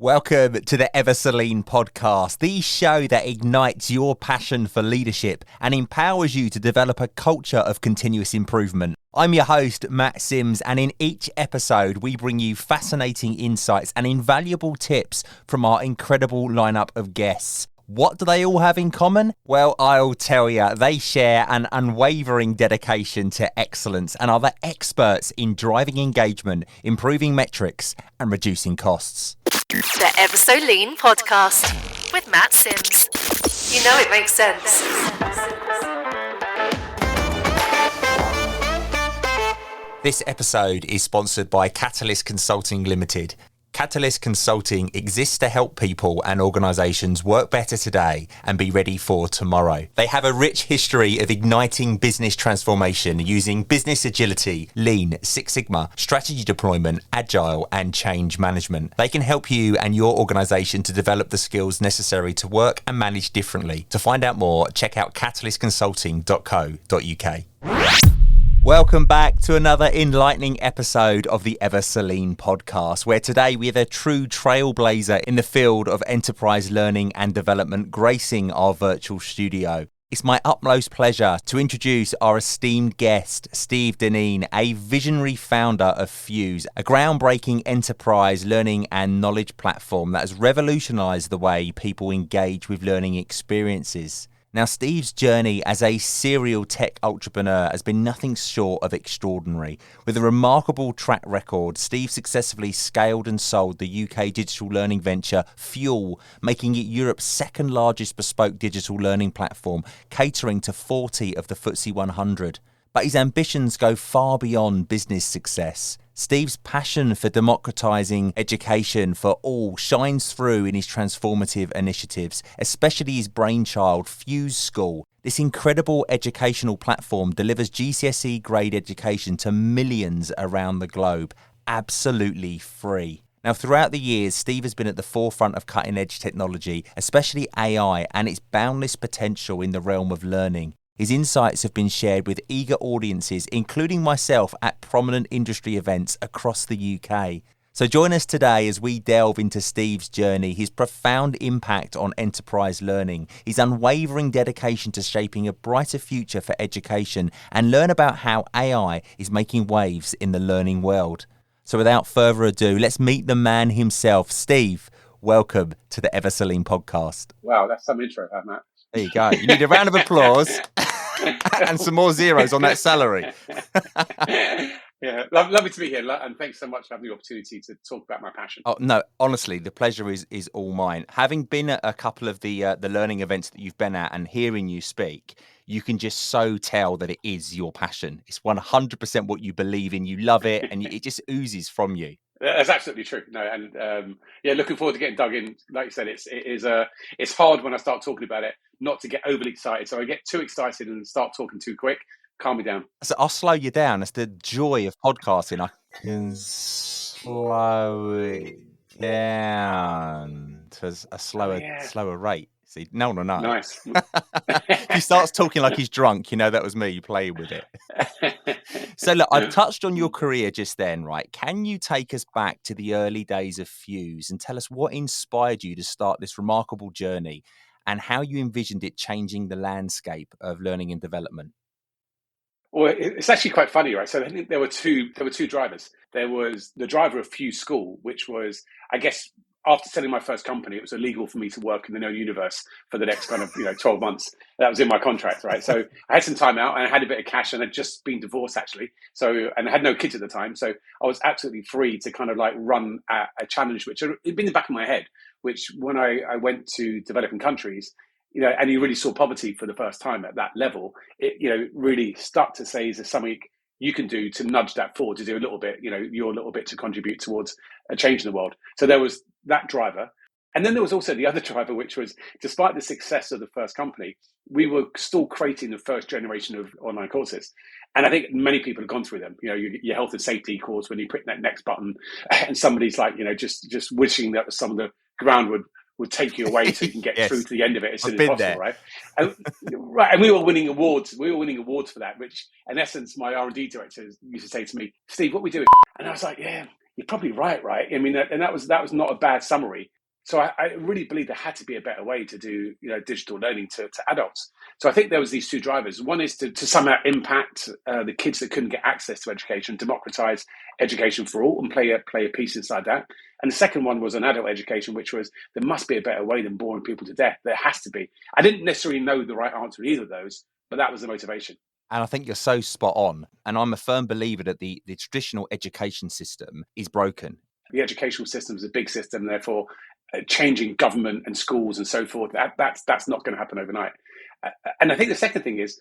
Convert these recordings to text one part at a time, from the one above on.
Welcome to the Celine podcast, the show that ignites your passion for leadership and empowers you to develop a culture of continuous improvement. I'm your host, Matt Sims, and in each episode, we bring you fascinating insights and invaluable tips from our incredible lineup of guests. What do they all have in common? Well, I'll tell you, they share an unwavering dedication to excellence and are the experts in driving engagement, improving metrics, and reducing costs. The Ever So Lean podcast with Matt Sims. You know it makes sense. This episode is sponsored by Catalyst Consulting Limited. Catalyst Consulting exists to help people and organisations work better today and be ready for tomorrow. They have a rich history of igniting business transformation using business agility, lean, Six Sigma, strategy deployment, agile and change management. They can help you and your organisation to develop the skills necessary to work and manage differently. To find out more, check out catalystconsulting.co.uk. Welcome back to another enlightening episode of the Ever So Lean podcast, where today we have a true trailblazer in the field of enterprise learning and development gracing our virtual studio. It's my utmost pleasure to introduce our esteemed guest, Steve Dineen, a visionary founder of Fuse, a groundbreaking enterprise learning and knowledge platform that has revolutionized the way people engage with learning experiences. Now, Steve's journey as a serial tech entrepreneur has been nothing short of extraordinary. With a remarkable track record, Steve successfully scaled and sold the UK digital learning venture Fuel, making it Europe's second largest bespoke digital learning platform, catering to 40 of the FTSE 100. But his ambitions go far beyond business success. Steve's passion for democratizing education for all shines through in his transformative initiatives, especially his brainchild, Fuse School. This incredible educational platform delivers GCSE-grade education to millions around the globe, absolutely free. Now, throughout the years, Steve has been at the forefront of cutting-edge technology, especially AI and its boundless potential in the realm of learning. His insights have been shared with eager audiences, including myself, at prominent industry events across the UK. So join us today as we delve into Steve's journey, his profound impact on enterprise learning, his unwavering dedication to shaping a brighter future for education, and learn about how AI is making waves in the learning world. So without further ado, let's meet the man himself. Steve, welcome to the Ever So Lean podcast. Wow, that's some intro, Matt. There you go. You need a round of applause and some more zeros on that salary. Yeah, lovely to be here, and thanks so much for having the opportunity to talk about my passion. Oh no, honestly, the pleasure is all mine. Having been at a couple of the learning events that you've been at and hearing you speak, you can just so tell that it is your passion. It's 100% what you believe in. You love it, and it just oozes from you. That's absolutely true. No, and looking forward to getting dug in. Like you said, it's hard when I start talking about it not to get overly excited. So I get too excited and start talking too quick. Calm me down. So I'll slow you down. It's the joy of podcasting. I can slow it down to a slower rate. See, no. Nice. If he starts talking like he's drunk, you know that was me playing with it. So look, I've touched on your career just then, right? Can you take us back to the early days of Fuse and tell us what inspired you to start this remarkable journey and how you envisioned it changing the landscape of learning and development? Well, it's actually quite funny, right? So I think there were two drivers. There was the driver of Fuse School, which was, I guess, after selling my first company, it was illegal for me to work in the known universe for the next 12 months. That was in my contract, right? So I had some time out and I had a bit of cash and I'd just been divorced actually. And I had no kids at the time. So I was absolutely free to kind of like run a challenge, which had been in the back of my head, which when I went to developing countries, and you really saw poverty for the first time at that level, it, really stuck to say, is there something you can do to nudge that forward, to do a little bit, your little bit to contribute towards a change in the world. So there was that driver. And then there was also the other driver, which was, despite the success of the first company, we were still creating the first generation of online courses. And I think many people have gone through them. Your health and safety course, when you click that next button and somebody's like, just wishing that some of the ground would take you away so you can get yes. through to the end of it as soon as possible, there. right? And we were winning awards. We were winning awards for that, which in essence, my R&D director used to say to me, Steve, what we do? And I was like, yeah, you're probably right. I mean, and that was not a bad summary. So I really believe there had to be a better way to do digital learning to adults. So I think there was these two drivers. One is to somehow impact the kids that couldn't get access to education, democratize education for all, and play a piece inside that. And the second one was an adult education, which was there must be a better way than boring people to death. There has to be. I didn't necessarily know the right answer to either of those, but that was the motivation. And I think you're so spot on. And I'm a firm believer that the traditional education system is broken. The educational system is a big system, therefore changing government and schools and so forth, that's not going to happen overnight. And I think the second thing is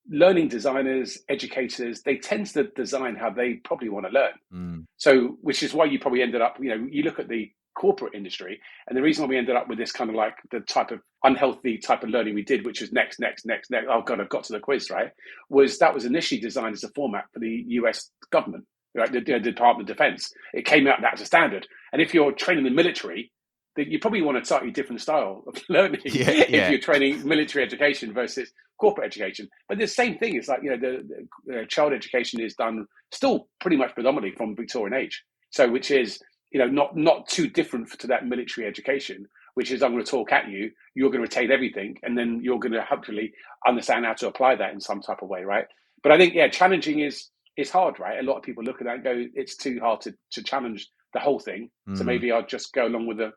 learning designers, educators, they tend to design how they probably want to learn. So, which is why you probably ended up, you look at the corporate industry, and the reason why we ended up with this kind of like the type of unhealthy type of learning we did, which is next. Oh God, I've got to the quiz, right? That was initially designed as a format for the US government, right? The Department of Defense. It came out that as a standard. And if you're training the military, you probably want a slightly different style of learning if you're training military education versus corporate education. But the same thing is like, the child education is done still pretty much predominantly from Victorian age. So which is, not too different to that military education, which is I'm going to talk at you, you're going to retain everything, and then you're going to hopefully understand how to apply that in some type of way, right? But I think, challenging is hard, right? A lot of people look at that and go, it's too hard to challenge the whole thing. So maybe I'll just go along with the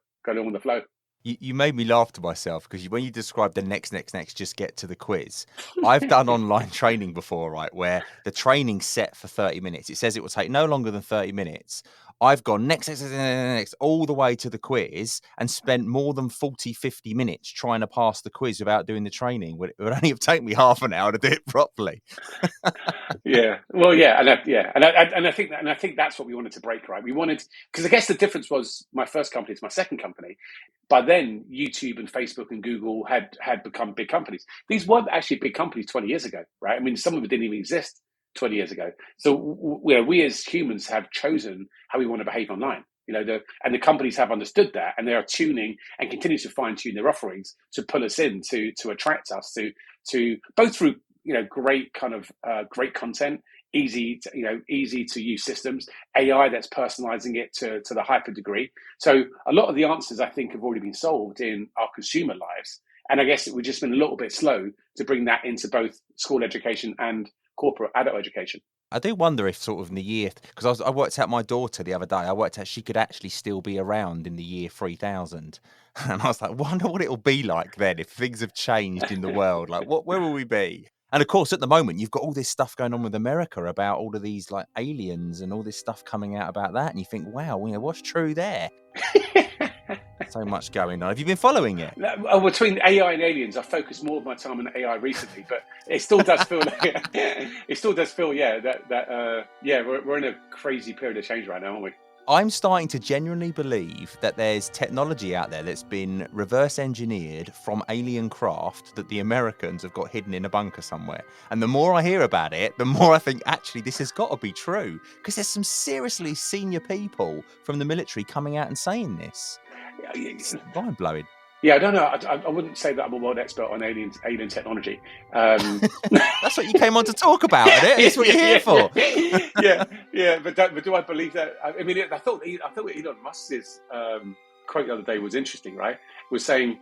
flow. You made me laugh to myself because when you described the next, just get to the quiz. I've done online training before, right, where the training's set for 30 minutes. It says it will take no longer than 30 minutes. I've gone next, all the way to the quiz and spent more than 40, 50 minutes trying to pass the quiz without doing the training. It would only have taken me half an hour to do it properly. And I think that's what we wanted to break, right? We wanted, because I guess the difference was my first company to my second company. By then, YouTube and Facebook and Google had become big companies. These weren't actually big companies 20 years ago, right? I mean, some of them didn't even exist 20 years ago. So we as humans have chosen how we want to behave online. And the companies have understood that, and they are tuning and continue to fine tune their offerings to pull us in, to attract us to both through great kind of great content, easy to use systems, AI that's personalizing it to the hyper degree. So a lot of the answers I think have already been solved in our consumer lives, and I guess we've just been a little bit slow to bring that into both school education and corporate adult education. I do wonder if sort of in the year, because I worked out my daughter the other day, I worked out she could actually still be around in the year 3000. And I was like, wonder what it'll be like then if things have changed in the world. Like, where will we be? And of course, at the moment, you've got all this stuff going on with America about all of these like aliens and all this stuff coming out about that. And you think, wow, what's true there? So much going on. Have you been following it? Between AI and aliens, I've focused more of my time on AI recently, but it still does feel like we're in a crazy period of change right now, aren't we? I'm starting to genuinely believe that there's technology out there that's been reverse engineered from alien craft that the Americans have got hidden in a bunker somewhere. And the more I hear about it, the more I think actually this has got to be true, because there's some seriously senior people from the military coming out and saying this. It's mind-blowing. Yeah, I don't know. I wouldn't say that I'm a world expert on alien technology. That's what you came on to talk about, isn't it? That's what you're here for. Yeah. But do I believe that? I mean, I thought Elon Musk's quote the other day was interesting, right? It was saying,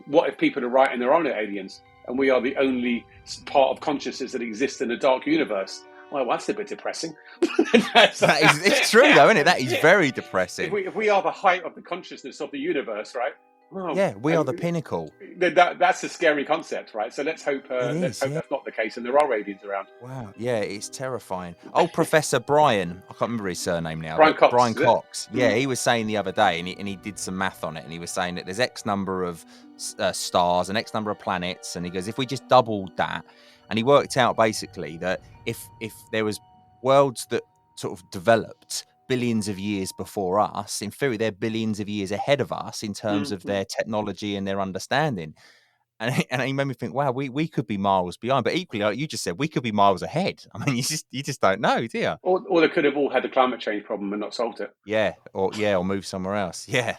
what if people are right and there are no aliens, and we are the only part of consciousness that exists in a dark universe? Well, that's a bit depressing. It's true, though, isn't it? That is very depressing. If we are the height of the consciousness of the universe, right? Oh, yeah, we are the pinnacle. That's a scary concept, right? So let's hope that's not the case, and there are aliens around. Wow, yeah, it's terrifying. Old Professor Brian, I can't remember his surname now. Brian Cox. Yeah, he was saying the other day, and he did some math on it, and he was saying that there's X number of stars and X number of planets, and he goes, if we just doubled that, and he worked out basically that if there was worlds that sort of developed billions of years before us, in theory they're billions of years ahead of us in terms of their technology and their understanding, and he made me think, wow, we could be miles behind, but equally, like you just said, we could be miles ahead. I mean, you just don't know, do you? Or they could have all had the climate change problem and not solved it. Or moved somewhere else. Yeah.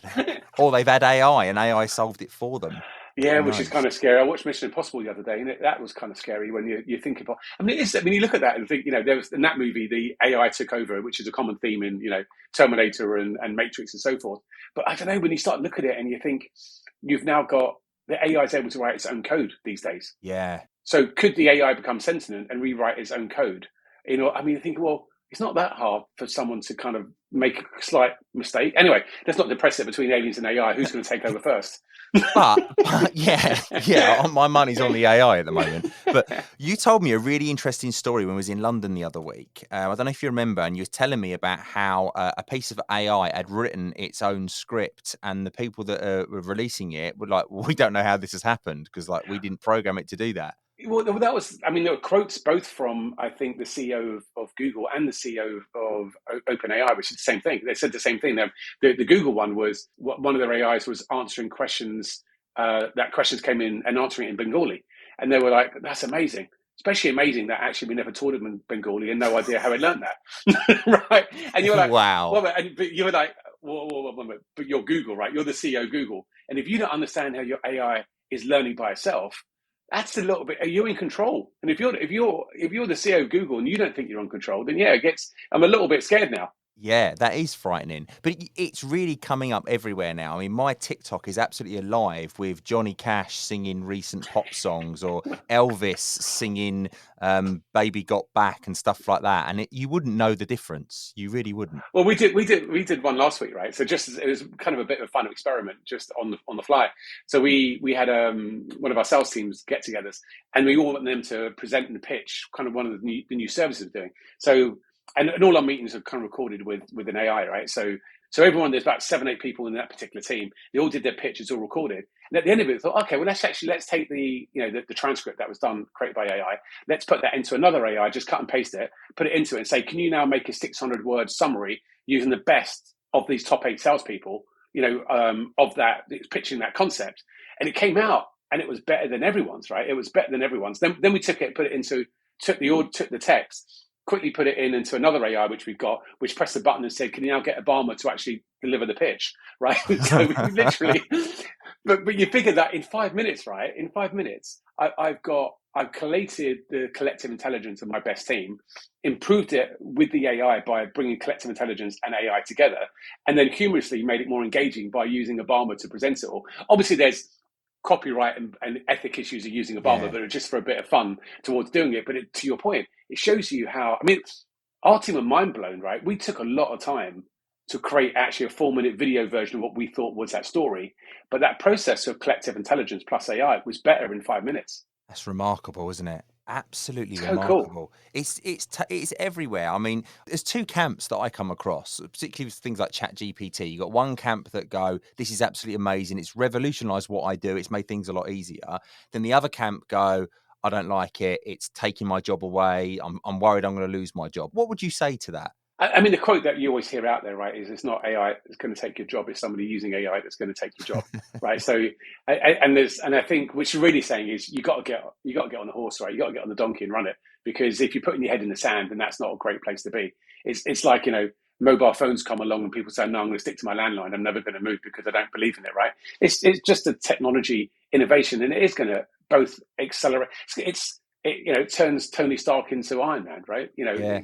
Or they've had AI and AI solved it for them. Yeah, which is Nice. kind of scary. I watched Mission Impossible the other day, and that was kind of scary when you think about. I mean, it is. I mean, you look at that and think, there was in that movie the AI took over, which is a common theme in Terminator and Matrix and so forth. But I don't know, when you start to look at it and you think you've now got the AI is able to write its own code these days. Yeah. So could the AI become sentient and rewrite its own code? I mean, I think, well, it's not that hard for someone to kind of make a slight mistake. Anyway, let's not depress it between aliens and AI. Who's going to take over first? But yeah, my money's on the AI at the moment. But you told me a really interesting story when I was in London the other week. I don't know if you remember, and you were telling me about how a piece of AI had written its own script, and the people that were releasing it were like, "We don't know how this has happened because we didn't program it to do that." Well, that was, I mean, there were quotes both from, I think, the CEO of Google and the CEO of OpenAI, which is the same thing. They said the same thing. The Google one was, one of their AIs was answering questions, that questions came in and answering it in Bengali. And they were like, that's amazing. Especially amazing that actually we never taught him in Bengali and no idea how he learned that. Right? And you're like, wow. well, but you were like, but you're Google, right? You're the CEO of Google. And if you don't understand how your AI is learning by itself, that's a little bit. Are you in control? And if you're the CEO of Google and you don't think you're in control, then yeah, I'm a little bit scared now. Yeah, that is frightening. But it's really coming up everywhere now. I mean, my TikTok is absolutely alive with Johnny Cash singing recent pop songs or Elvis singing Baby Got Back and stuff like that. And you wouldn't know the difference. You really wouldn't. Well, we did one last week, right? So it was kind of a bit of a fun experiment just on the fly. So we had one of our sales teams get-togethers, and we all want them to present and pitch kind of one of the new services we're doing. So and all our meetings are kind of recorded with an AI, right? So everyone, there's about 7-8 people in that particular team. They all did their pitch. It's all recorded. And at the end of it, we thought, okay, well, let's take the transcript that was done, created by AI. Let's put that into another AI, just cut and paste it, put it into it and say, can you now make a 600-word summary using the best of these top 8 salespeople, of that, pitching that concept. And it came out and it was better than everyone's, right? It was better than everyone's. Then we took it, took the text, quickly put it into another AI, which we've got, which pressed the button and said, can you now get Obama to actually deliver the pitch, right? So we literally, but you figure that in 5 minutes, right? In 5 minutes, I've collated the collective intelligence of my best team, improved it with the AI by bringing collective intelligence and AI together, and then humorously made it more engaging by using Obama to present it all. Obviously, there's copyright and ethic issues of using Obama, but it's just for a bit of fun towards doing it. But to your point, it shows you how, I mean, our team are mind blown, right? We took a lot of time to create actually a 4-minute video version of what we thought was that story. But that process of collective intelligence plus AI was better in 5 minutes. That's remarkable, isn't it? Absolutely so remarkable. Cool. It's everywhere. I mean, there's 2 camps that I come across, particularly with things like ChatGPT. You've got one camp that go, this is absolutely amazing. It's revolutionized what I do. It's made things a lot easier. Then the other camp go, I don't like it. It's taking my job away. I'm worried I'm going to lose my job. What would you say to that? I mean, the quote that you always hear out there, right, is it's not AI that's going to take your job. It's somebody using AI that's going to take your job, right? So, and I think what you're really saying is you got to get on the horse, right? You got to get on the donkey and run it, because if you're putting your head in the sand, then that's not a great place to be. It's like, mobile phones come along and people say, no, I'm going to stick to my landline. I'm never going to move because I don't believe in it, right? It's just a technology innovation, and it is going to both accelerate. It turns Tony Stark into Iron Man, right?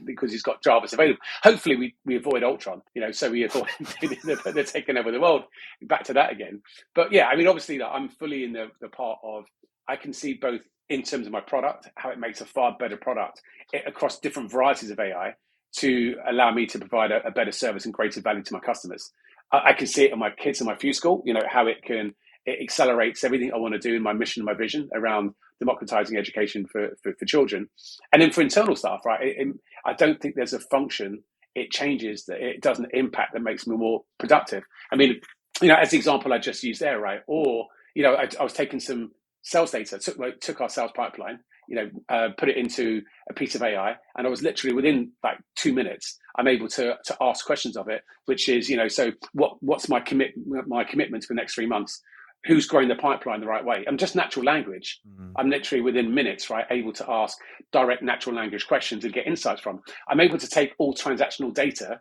Because he's got Jarvis available. Hopefully we avoid Ultron, so we avoid they're taking over the world. Back to that again. But yeah, I mean, obviously I'm fully in the part of, I can see both in terms of my product, how it makes a far better product across different varieties of AI to allow me to provide a better service and greater value to my customers. I can see it in my kids in my few school, how it accelerates everything I want to do in my mission and my vision around democratizing education for children. And then for internal staff, right, I don't think there's a function it changes that it doesn't impact that makes me more productive. I mean, as the example I just used there, right, or I was taking some sales data, took our sales pipeline, put it into a piece of AI, and I was literally within like 2 minutes, I'm able to ask questions of it, which is, so what's my commitment for the next 3 months? Who's growing the pipeline the right way? I'm just natural language. I'm literally within minutes, right, able to ask direct natural language questions and get insights from. I'm able to take all transactional data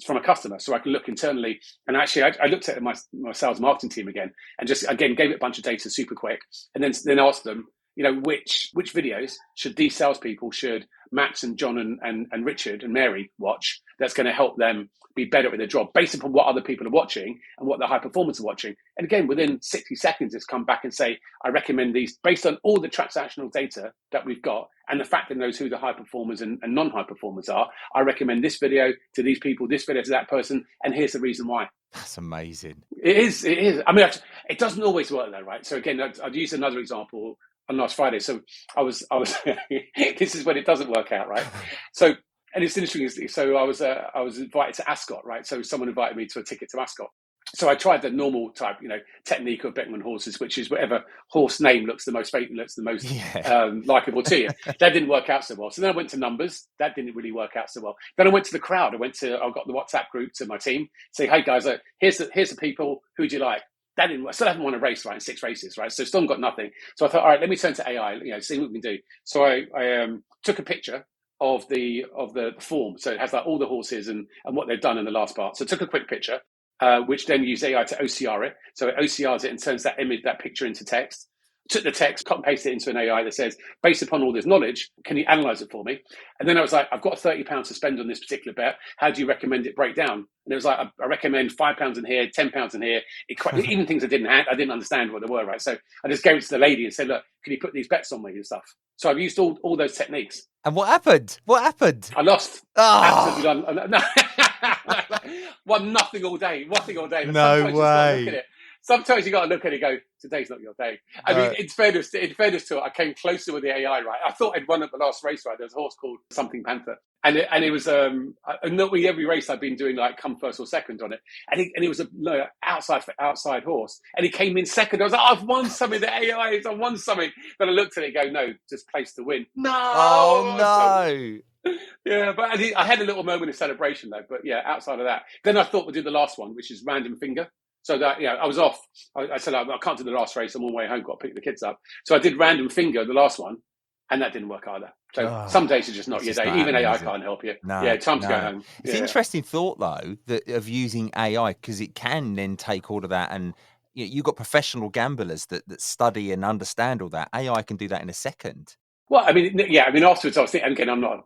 from a customer, so I can look internally. And actually, I looked at my sales marketing team again, and just again gave it a bunch of data super quick, and then asked them, which videos should these salespeople, should Max and John and Richard and Mary watch, that's going to help them be better at their job based upon what other people are watching and what the high performers are watching. And again, within 60 seconds, it's come back and say, I recommend these based on all the transactional data that we've got and the fact that it knows who the high performers and non-high performers are. I recommend this video to these people, this video to that person, and here's the reason why. That's amazing. It is. I mean, it doesn't always work though, right? So again, I'd use another example on last Friday. So I was this is when it doesn't work out, right? So, and it's interesting. So I was invited to Ascot, right? So someone invited me to a ticket to Ascot. So I tried the normal type, technique of betting on horses, which is whatever horse name looks the most likable to you. That didn't work out so well. So then I went to numbers. That didn't really work out so well. Then I went to the crowd. I got the WhatsApp group to my team. Say, hey guys, here's the people. Who do you like? That didn't work. Still haven't won a race, right? In 6 races, right? So still got nothing. So I thought, all right, let me turn to AI. See what we can do. So I took a picture of the form. So it has like all the horses and what they've done in the last part. So I took a quick picture. Which then used AI to OCR it. So it OCRs it and turns that picture into text. Took the text, cut and pasted it into an AI that says, based upon all this knowledge, can you analyze it for me? And then I was like, I've got £30 to spend on this particular bet. How do you recommend it break down? And it was like, I recommend £5 in here, £10 in here. Even things I didn't understand what they were, right? So I just gave it to the lady and said, look, can you put these bets on me and stuff? So I've used all those techniques. And what happened? I lost. Oh. Absolutely won nothing all day. No way. Sometimes you got to look at it and go, today's not your day. I mean, in fairness to it, I came closer with the AI, right? I thought I'd won at the last race, right? There was a horse called Something Panther. And it was, not really every race I've been doing, like, come first or second on it. And it was a outside horse. And he came in second. I was like, I've won something, the AI, I've won something. Then I looked at it and go, no, just place to win. No! Oh, no! Yeah, but I had a little moment of celebration, though. But yeah, outside of that. Then I thought we'd do the last one, which is random finger. So that, I was off. I said, I can't do the last race. I'm on my way home, got to pick the kids up. So I did random finger, the last one, and that didn't work either. So some days are just not your day. Even AI can't help you. No, time to go home. It's an interesting thought, though, of using AI, because it can then take all of that and you've got professional gamblers that study and understand all that. AI can do that in a second. Well, I mean, afterwards I was thinking, again, I'm not,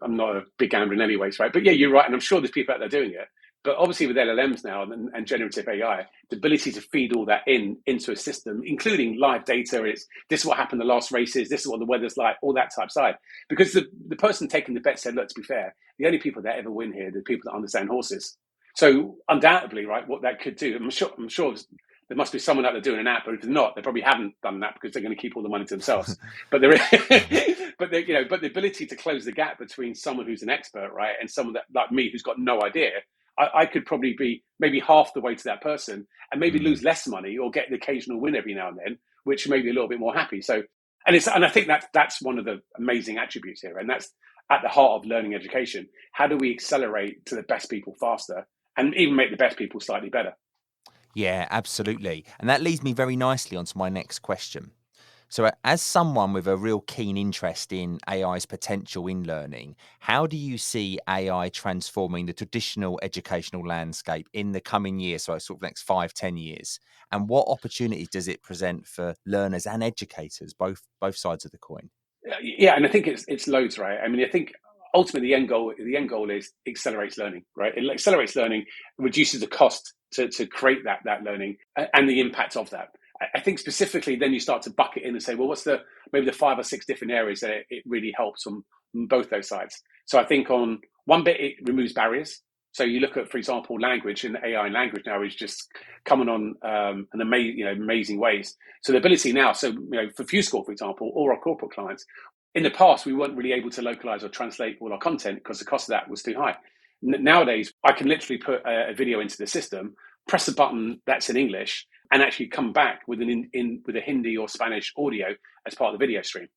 I'm not a big gambler in any ways, right? But yeah, you're right. And I'm sure there's people out there doing it. But obviously with LLMs now and generative AI, the ability to feed all that into a system, including live data, this is what happened in the last races, this is what the weather's like, all that type side. Because the person taking the bet said, look, to be fair, the only people that ever win here are the people that understand horses. So undoubtedly, right, what that could do, I'm sure there must be someone out there doing an app, but if they're not, they probably haven't done that because they're going to keep all the money to themselves. But but the ability to close the gap between someone who's an expert, right, and someone that like me who's got no idea, I could probably be maybe half the way to that person and maybe lose less money or get the occasional win every now and then, which may be a little bit more happy. So, and I think that's one of the amazing attributes here, and that's at the heart of learning education. How do we accelerate to the best people faster and even make the best people slightly better? Yeah, absolutely. And that leads me very nicely onto my next question. So as someone with a real keen interest in AI's potential in learning, how do you see AI transforming the traditional educational landscape in the coming years, so sort of next 5-10 years? And what opportunities does it present for learners and educators, both sides of the coin? Yeah, and I think it's loads, right? I mean, I think ultimately the end goal is accelerates learning, right? It accelerates learning, reduces the cost to create that learning and the impact of that. I think specifically then you start to bucket in and say, well, what's maybe the 5 or 6 different areas that it really helps on both those sides. So I think on one bit, it removes barriers. So you look at, for example, language, and AI and language now is just coming on an amazing ways. So the ability now, for FuseScore, for example, or our corporate clients, in the past, we weren't really able to localize or translate all our content because the cost of that was too high. Nowadays, I can literally put a video into the system, press a button that's in English, and actually come back with with a Hindi or Spanish audio as part of the video stream.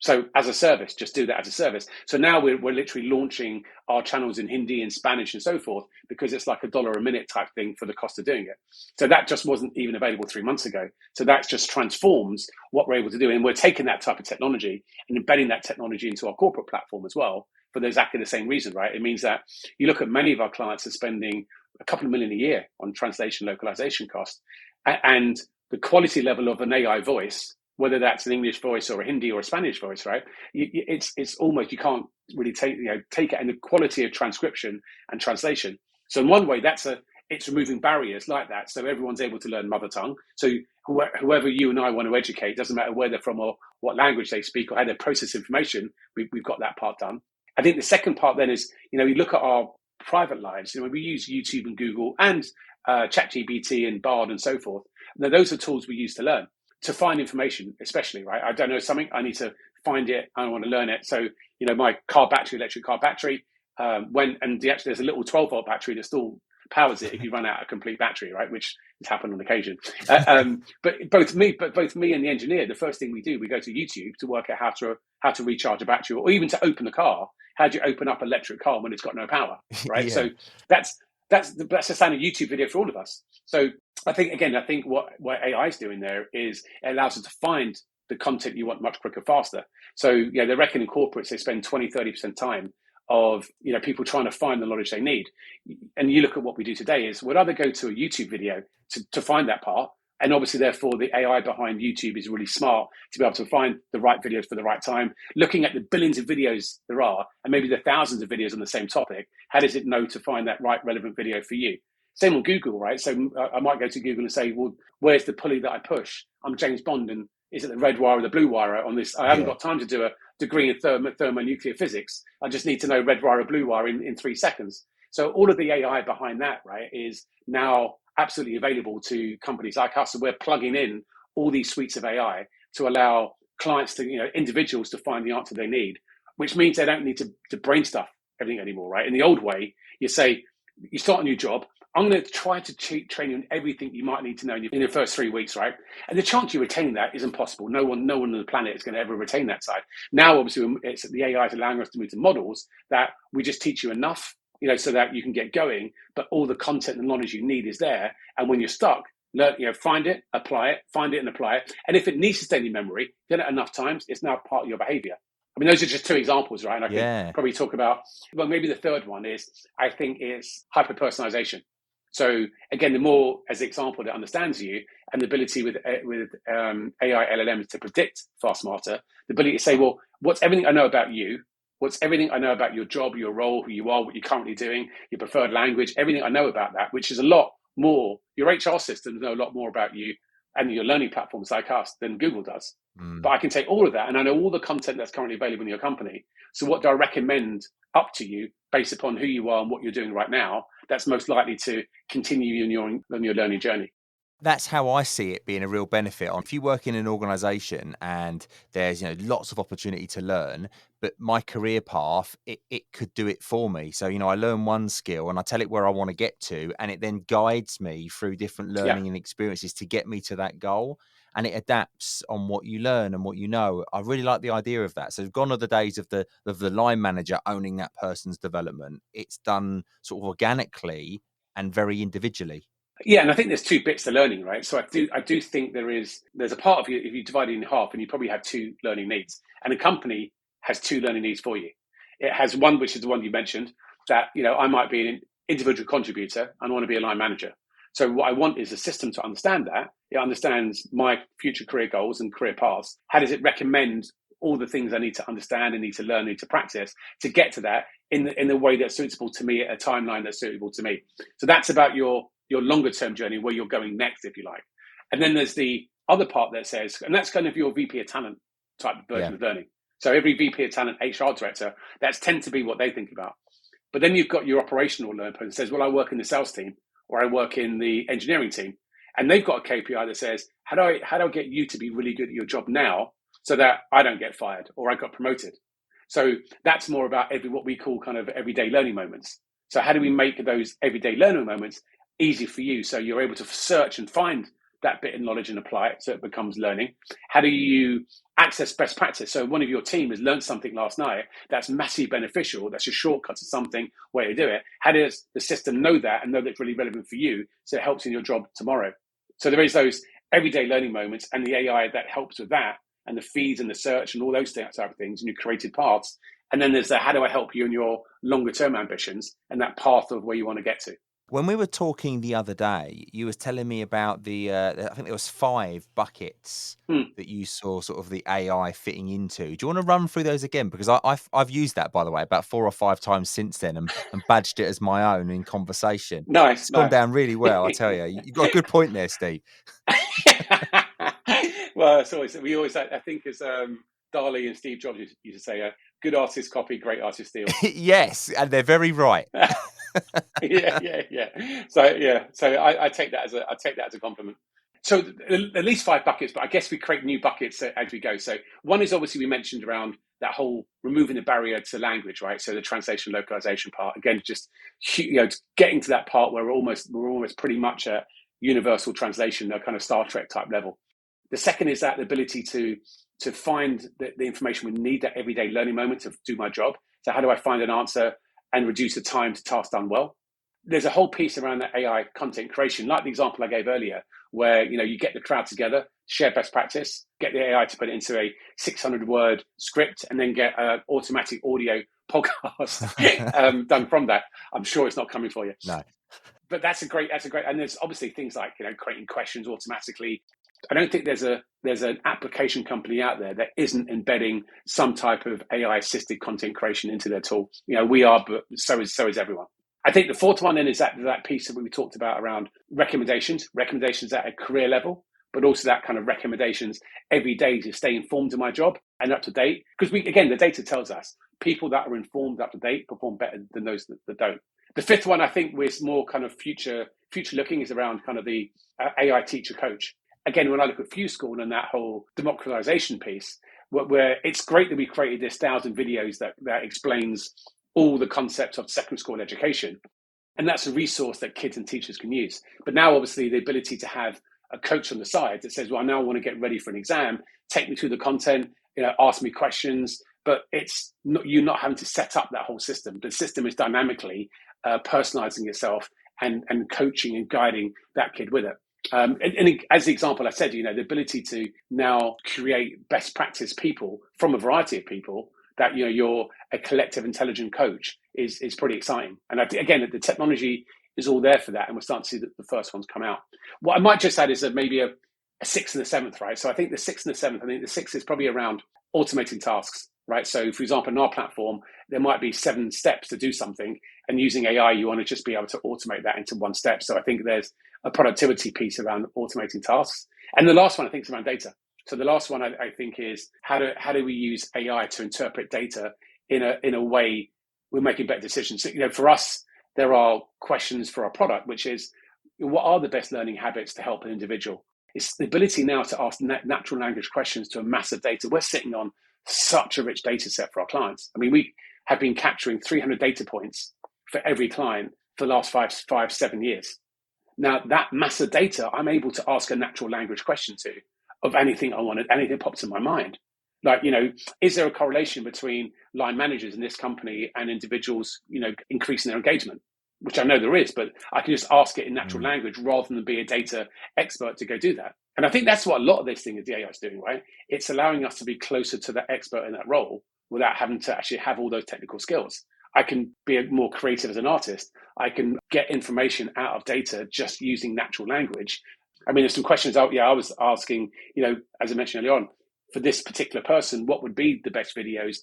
So as a service, just do that as a service. So now we're literally launching our channels in Hindi and Spanish and so forth, because it's like $1 a minute type thing for the cost of doing it. So that just wasn't even available 3 months ago. So that just transforms what we're able to do. And we're taking that type of technology and embedding that technology into our corporate platform as well for exactly the same reason, right? It means that you look at many of our clients are spending a couple of million a year on translation localization costs, and the quality level of an AI voice, whether that's an English voice or a Hindi or a Spanish voice, right? It's almost, you can't really take it, and the quality of transcription and translation. So in one way, it's removing barriers like that, so everyone's able to learn mother tongue. So whoever you and I want to educate, doesn't matter where they're from or what language they speak or how they process information, we've got that part done. I think the second part then is, you look at our private lives. We use YouTube and Google and ChatGPT and Bard and so forth. Now, those are tools we use to learn, to find information, especially, right? I don't know something, I need to find it, I want to learn it. So, my electric car battery, there's a little 12-volt battery that still powers it if you run out of complete battery, right? Which has happened on occasion. But both me and the engineer, the first thing we do, we go to YouTube to work out how to recharge a battery, or even to open the car. How do you open up an electric car when it's got no power, right? Yeah. So that's the standard YouTube video for all of us. So I think what AI is doing there is it allows us to find the content you want much quicker, faster. So they reckon in corporates they spend 20-30% time of people trying to find the knowledge they need. And you look at what we do today is we'd either go to a YouTube video to find that part, and obviously therefore the AI behind YouTube is really smart to be able to find the right videos for the right time. Looking at the billions of videos there are, and maybe the thousands of videos on the same topic, how does it know to find that right relevant video for you? Same on Google, right? So I might go to Google and say, well, where's the pulley that I push? I'm James Bond, and is it the red wire or the blue wire on this? I haven't got time to do a degree in thermonuclear physics. I just need to know red wire or blue wire in 3 seconds. So all of the AI behind that, right, is now absolutely available to companies like us. So we're plugging in all these suites of AI to allow clients to, individuals to find the answer they need, which means they don't need to brain stuff everything anymore, right? In the old way, you say, you start a new job, I'm going to try to train you on everything you might need to know in your first 3 weeks, right? And the chance you retain that is impossible. No one on the planet is going to ever retain that side. Now, obviously, it's the AI is allowing us to move to models that we just teach you enough, so that you can get going, but all the content and knowledge you need is there. And when you're stuck, learn, find it, apply it, find it and apply it. And if it needs to stay in your memory, done it enough times, it's now part of your behavior. I mean, those are just two examples, right? And I could probably talk about, well, maybe the third one is, I think, is hyper-personalization. So again, the more as an example that understands you, and the ability with AI LLMs to predict far smarter, the ability to say, well, what's everything I know about you? What's everything I know about your job, your role, who you are, what you're currently doing, your preferred language, everything I know about that, which is a lot more. Your HR systems know a lot more about you and your learning platforms like us than Google does. But I can take all of that, and I know all the content that's currently available in your company. So what do I recommend up to you based upon who you are and what you're doing right now? That's most likely to continue on your learning journey. That's how I see it being a real benefit. If you work in an organization and there's lots of opportunity to learn, but my career path, it could do it for me. So I learn one skill and I tell it where I want to get to, and it then guides me through different learning and experiences to get me to that goal. And it adapts on what you learn and what you know. I really like the idea of that. So gone are the days of the line manager owning that person's development. It's done sort of organically and very individually. Yeah, and I think there's two bits to learning, right? So I do think there's a part of you, if you divide it in half, and you probably have two learning needs. And a company has two learning needs for you. It has one, which is the one you mentioned, that I might be an individual contributor and I want to be a line manager. So what I want is a system to understand that. It understands my future career goals and career paths. How does it recommend all the things I need to understand and need to learn, need to practice to get to that in a way that's suitable to me at a timeline that's suitable to me? So that's about your longer term journey, where you're going next, if you like. And then there's the other part that says, and that's kind of your VP of talent type version of learning. So every VP of talent, HR director, that's tend to be what they think about. But then you've got your operational learner that says, well, I work in the sales team or I work in the engineering team. And they've got a KPI that says, how do I get you to be really good at your job now so that I don't get fired or I got promoted? So that's more about what we call kind of everyday learning moments. So how do we make those everyday learning moments easy for you, so you're able to search and find that bit of knowledge and apply it so it becomes learning? How do you access best practice? So one of your team has learned something last night that's massively beneficial, that's a shortcut to something, way to do it. How does the system know that and know that's really relevant for you so it helps in your job tomorrow? So there is those everyday learning moments and the AI that helps with that, and the feeds and the search and all those type of things and your created paths. And then there's the how do I help you in your longer term ambitions and that path of where you want to get to. When we were talking the other day, you was telling me about I think there was 5 buckets that you saw sort of the AI fitting into. Do you want to run through those again? Because I've used that, by the way, about 4 or 5 times since then and badged it as my own in conversation. Nice, It's gone nice. down really well, I tell you. You've got a good point there, Steve. Well, it's always I think as Dali and Steve Jobs used to say, good artists copy, great artists steal. Yes, and they're very right. yeah. So I take that as a compliment. So at least 5 buckets, but I guess we create new buckets as we go. So one is obviously we mentioned around that whole removing the barrier to language, right? So the translation localization part, again, just getting to that part where we're almost pretty much at universal translation, a kind of Star Trek type level. The second is that the ability to find the information we need, that everyday learning moment to do my job. So how do I find an answer and reduce the time to task done well? There's a whole piece around that AI content creation, like the example I gave earlier, where you get the crowd together, share best practice, get the AI to put it into a 600-word script, and then get an automatic audio podcast done from that. I'm sure it's not coming for you. No. But that's a great, and there's obviously things like creating questions automatically. I don't think there's an application company out there that isn't embedding some type of AI assisted content creation into their tool. We are, but so is everyone. I think the fourth one then is that piece that we talked about around recommendations at a career level, but also that kind of recommendations every day to stay informed in my job and up to date. Because the data tells us people that are informed, up to date, perform better than those that don't. The fifth one, I think, was more kind of future looking, is around kind of the AI teacher coach. Again, when I look at Fuse School and that whole democratization piece, where it's great that we created this 1,000 videos that explains all the concepts of secondary school education. And that's a resource that kids and teachers can use. But now, obviously, the ability to have a coach on the side that says, well, I now want to get ready for an exam, take me through the content, ask me questions. But it's not having to set up that whole system. The system is dynamically personalizing itself and coaching and guiding that kid with it. And as the example I said, the ability to now create best practice people from a variety of people, that you're a collective intelligent coach is pretty exciting. And again, the technology is all there for that, and we're starting to see the first ones come out. What I might just add is that maybe a 6th and a 7th, right? So I think the 6th and the 7th, I think the 6th is probably around automating tasks, right? So for example, in our platform, there might be 7 steps to do something, and using AI, you want to just be able to automate that into 1 step. So I think there's a productivity piece around automating tasks. And the last one I think is around data. So the last one I think is how do we use AI to interpret data in a way we're making better decisions. So, for us, there are questions for our product, which is what are the best learning habits to help an individual? It's the ability now to ask natural language questions to a massive data. We're sitting on such a rich data set for our clients. I mean, we have been capturing 300 data points for every client for the last 7 years. Now, that massive data, I'm able to ask a natural language question to of anything I wanted, anything pops in my mind. Like, is there a correlation between line managers in this company and individuals, increasing their engagement? Which I know there is, but I can just ask it in natural language rather than be a data expert to go do that. And I think that's what a lot of this thing is the AI is doing, right? It's allowing us to be closer to the expert in that role without having to actually have all those technical skills. I can be more creative as an artist. I can get information out of data just using natural language. I mean, there's some questions I was asking, as I mentioned earlier on, for this particular person, what would be the best videos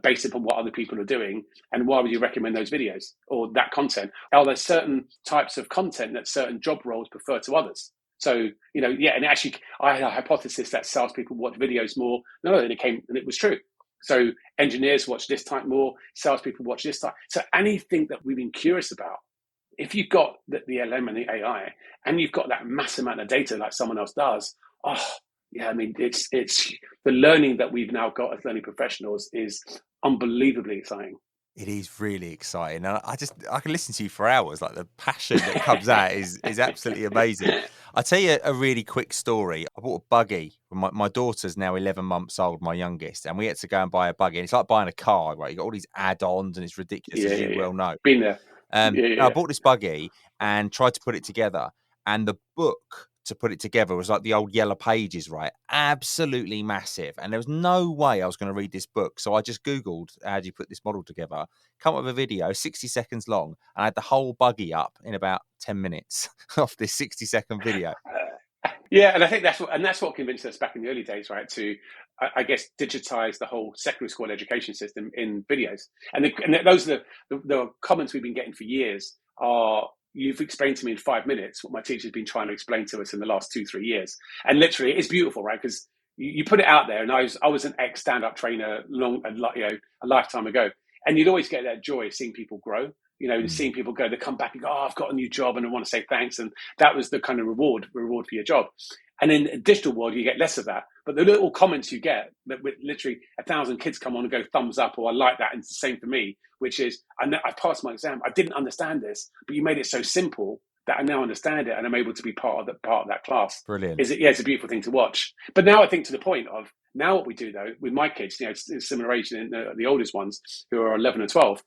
based upon what other people are doing, and why would you recommend those videos or that content? Are there certain types of content that certain job roles prefer to others? So, and actually I had a hypothesis that salespeople watch videos more. No, and it was true. So engineers watch this type more, salespeople watch this type. So anything that we've been curious about, if you've got the LM and the AI, and you've got that mass amount of data like someone else does, I mean, it's the learning that we've now got as learning professionals is unbelievably exciting. It is really exciting. And I can listen to you for hours. Like, the passion that comes out is absolutely amazing. I'll tell you a really quick story. I bought a buggy. My daughter's now 11 months old, my youngest, and we had to go and buy a buggy. And it's like buying a car, right? You got all these add-ons and it's ridiculous, as you well know. Been there. I bought this buggy and tried to put it together. And the book to put it together was like the old Yellow Pages, right? Absolutely massive. And there was no way I was going to read this book. So I just Googled, how do you put this model together? Come up with a video, 60 seconds long. And I had the whole buggy up in about 10 minutes off this 60-second video. Yeah, and I think that's what convinced us back in the early days, right? To, I guess, digitize the whole secondary school education system in videos. And those are the comments we've been getting for years are, you've explained to me in 5 minutes what my teacher's been trying to explain to us in the last 2-3 years. And literally, it's beautiful, right? Because you put it out there, and I was an ex stand-up trainer a lifetime ago, and you'd always get that joy of seeing people grow. Seeing people go, they come back and go, oh, I've got a new job and I want to say thanks. And that was the kind of reward for your job. And in a digital world, you get less of that. But the little comments you get, that with literally 1,000 kids come on and go thumbs up, or I like that. And it's the same for me, which is, I passed my exam. I didn't understand this, but you made it so simple that I now understand it and I'm able to be part of that class. Brilliant. It's a beautiful thing to watch. But now I think to the point of, now what we do though with my kids, it's similar age, the oldest ones who are 11 and 12,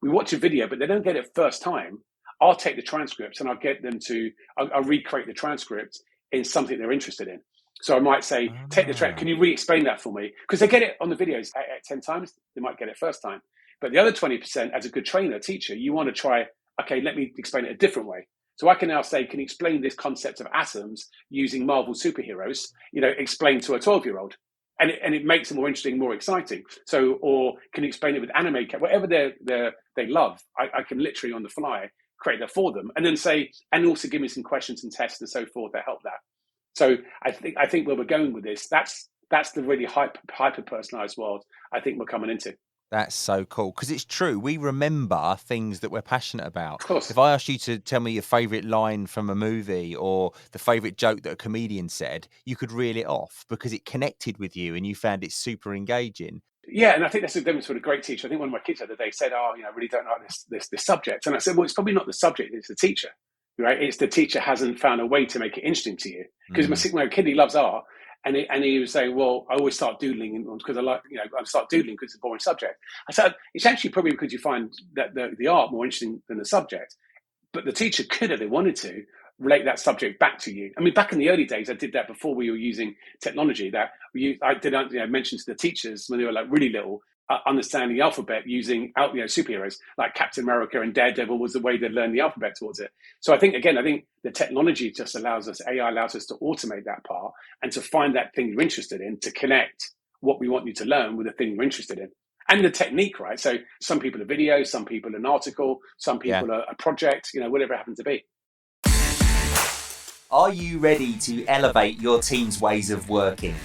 we watch a video, but they don't get it first time. I'll take the transcripts and I'll recreate the transcript in something they're interested in. So I might say, take the track. Can you re-explain that for me? Because they get it on the videos 10 times. They might get it first time. But the other 20%, as a good trainer, teacher, you want to try, okay, let me explain it a different way. So I can now say, can you explain this concept of atoms using Marvel superheroes, explain to a 12-year-old? And it makes it more interesting, more exciting. So, or can you explain it with anime, whatever they love, I can literally on the fly create that for them. And then say, and also give me some questions and tests and so forth that help that. So I think where we're going with this, that's the really hyper-personalized world I think we're coming into. That's so cool, because it's true. We remember things that we're passionate about. Of course. If I asked you to tell me your favourite line from a movie or the favourite joke that a comedian said, you could reel it off because it connected with you and you found it super engaging. Yeah, and I think that's the difference with a great teacher. I think one of my kids the other day said, I really don't like this subject. And I said, well, it's probably not the subject, it's the teacher, right? It's the teacher hasn't found a way to make it interesting to you. Because my kid, he loves art. And he was saying, well, I always start doodling because I start doodling because it's a boring subject. I said, it's actually probably because you find that the art more interesting than the subject. But the teacher could, if they wanted to, relate that subject back to you. I mean, back in the early days, I did that before we were using technology. I did mention to the teachers when they were like really little, understanding the alphabet using superheroes like Captain America and Daredevil was the way they learned the alphabet towards it. So I think the technology just AI allows us to automate that part and to find that thing you're interested in, to connect what we want you to learn with the thing you're interested in. And the technique, right? So some people are video, some people an article, some people are a project, whatever it happens to be. Are you ready to elevate your team's ways of working?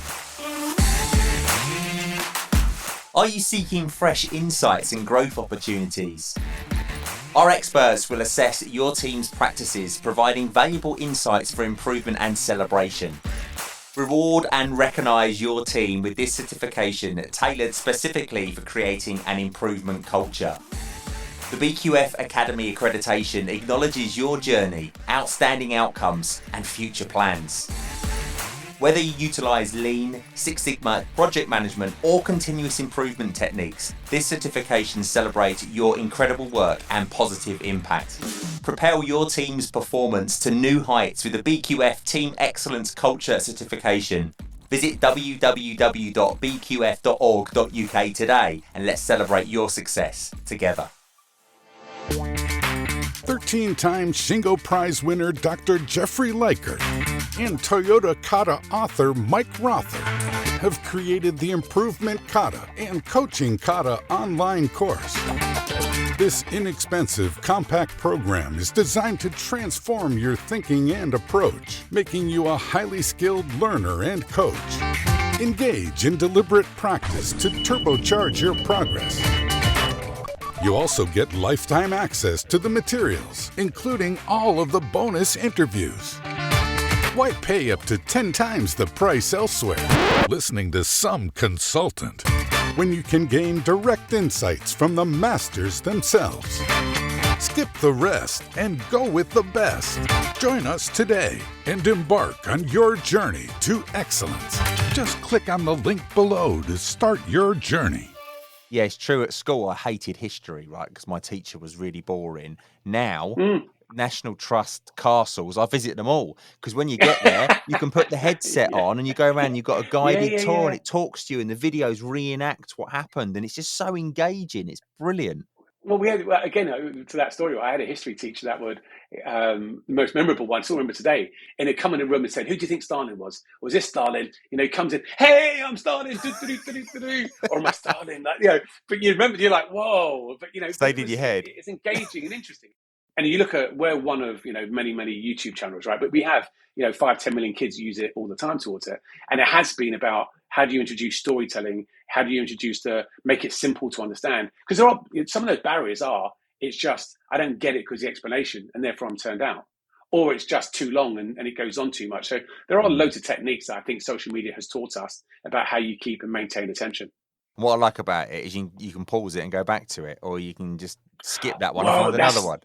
Are you seeking fresh insights and growth opportunities? Our experts will assess your team's practices, providing valuable insights for improvement and celebration. Reward and recognise your team with this certification tailored specifically for creating an improvement culture. The BQF Academy accreditation acknowledges your journey, outstanding outcomes, and future plans. Whether you utilise Lean, Six Sigma, project management, or continuous improvement techniques, this certification celebrates your incredible work and positive impact. Propel your team's performance to new heights with the BQF Team Excellence Culture Certification. Visit www.bqf.org.uk today and let's celebrate your success together. 13-time Shingo Prize winner Dr. Jeffrey Likert and Toyota Kata author Mike Rother have created the Improvement Kata and Coaching Kata online course. This inexpensive, compact program is designed to transform your thinking and approach, making you a highly skilled learner and coach. Engage in deliberate practice to turbocharge your progress. You also get lifetime access to the materials, including all of the bonus interviews. Why pay up to 10 times the price elsewhere, listening to some consultant, when you can gain direct insights from the masters themselves? Skip the rest and go with the best. Join us today and embark on your journey to excellence. Just click on the link below to start your journey. Yeah, it's true. At school, I hated history, right? Because my teacher was really boring. Now, National Trust castles, I visit them all, because when you get there, you can put the headset on and you go around, you've got a guided tour and it talks to you and the videos reenact what happened. And it's just so engaging. It's brilliant. Well, we had, again, to that story, I had a history teacher that would, the most memorable one, I still remember today, and he'd come in a room and said, who do you think Stalin was? Was this Stalin? You know, he comes in, hey, I'm Stalin, or am I Stalin? Like, you know, but you remember, you're like, whoa, but, you know, Stayed in your head. It's engaging and interesting. And you look at, we're one of, you know, many, many YouTube channels, right? But we have, you know, 5-10 million kids use it all the time towards it. And it has been about, how do you introduce storytelling? How do you introduce make it simple to understand? Because there are, some of those barriers are, it's just, I don't get it because the explanation, and therefore I'm turned out. Or it's just too long and it goes on too much. So there are loads of techniques that I think social media has taught us about how you keep and maintain attention. What I like about it is you can pause it and go back to it, or you can just skip that one and find another one.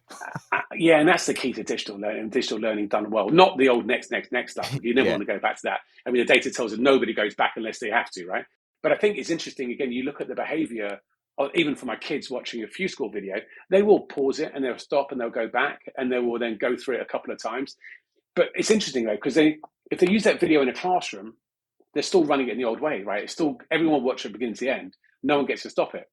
Yeah, and that's the key to digital learning done well. Not the old next stuff. You never want to go back to that. I mean, the data tells us nobody goes back unless they have to, right? But I think it's interesting, again, you look at the behavior, even for my kids watching a few school video, they will pause it and they'll stop and they'll go back and they will then go through it a couple of times. But it's interesting, though, because if they use that video in a classroom, they're still running it in the old way, right? It's still, everyone watches it beginning to the end. No one gets to stop it.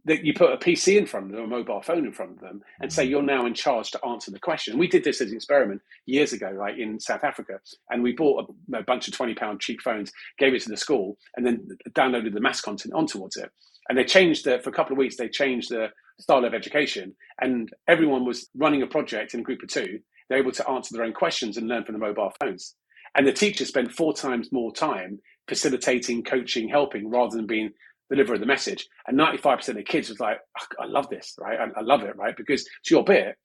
You put a PC in front of them, a mobile phone in front of them, and say, you're now in charge to answer the question. We did this as an experiment years ago, right, in South Africa. And we bought a bunch of £20 cheap phones, gave it to the school, and then downloaded the maths content onto it. And they changed for a couple of weeks, they changed the style of education. And everyone was running a project in a group of 2. They're able to answer their own questions and learn from the mobile phones. And the teacher spent 4 times more time facilitating, coaching, helping, rather than being deliver the message. And 95% of the kids was like, I love this, right? I love it, right? Because to your bit,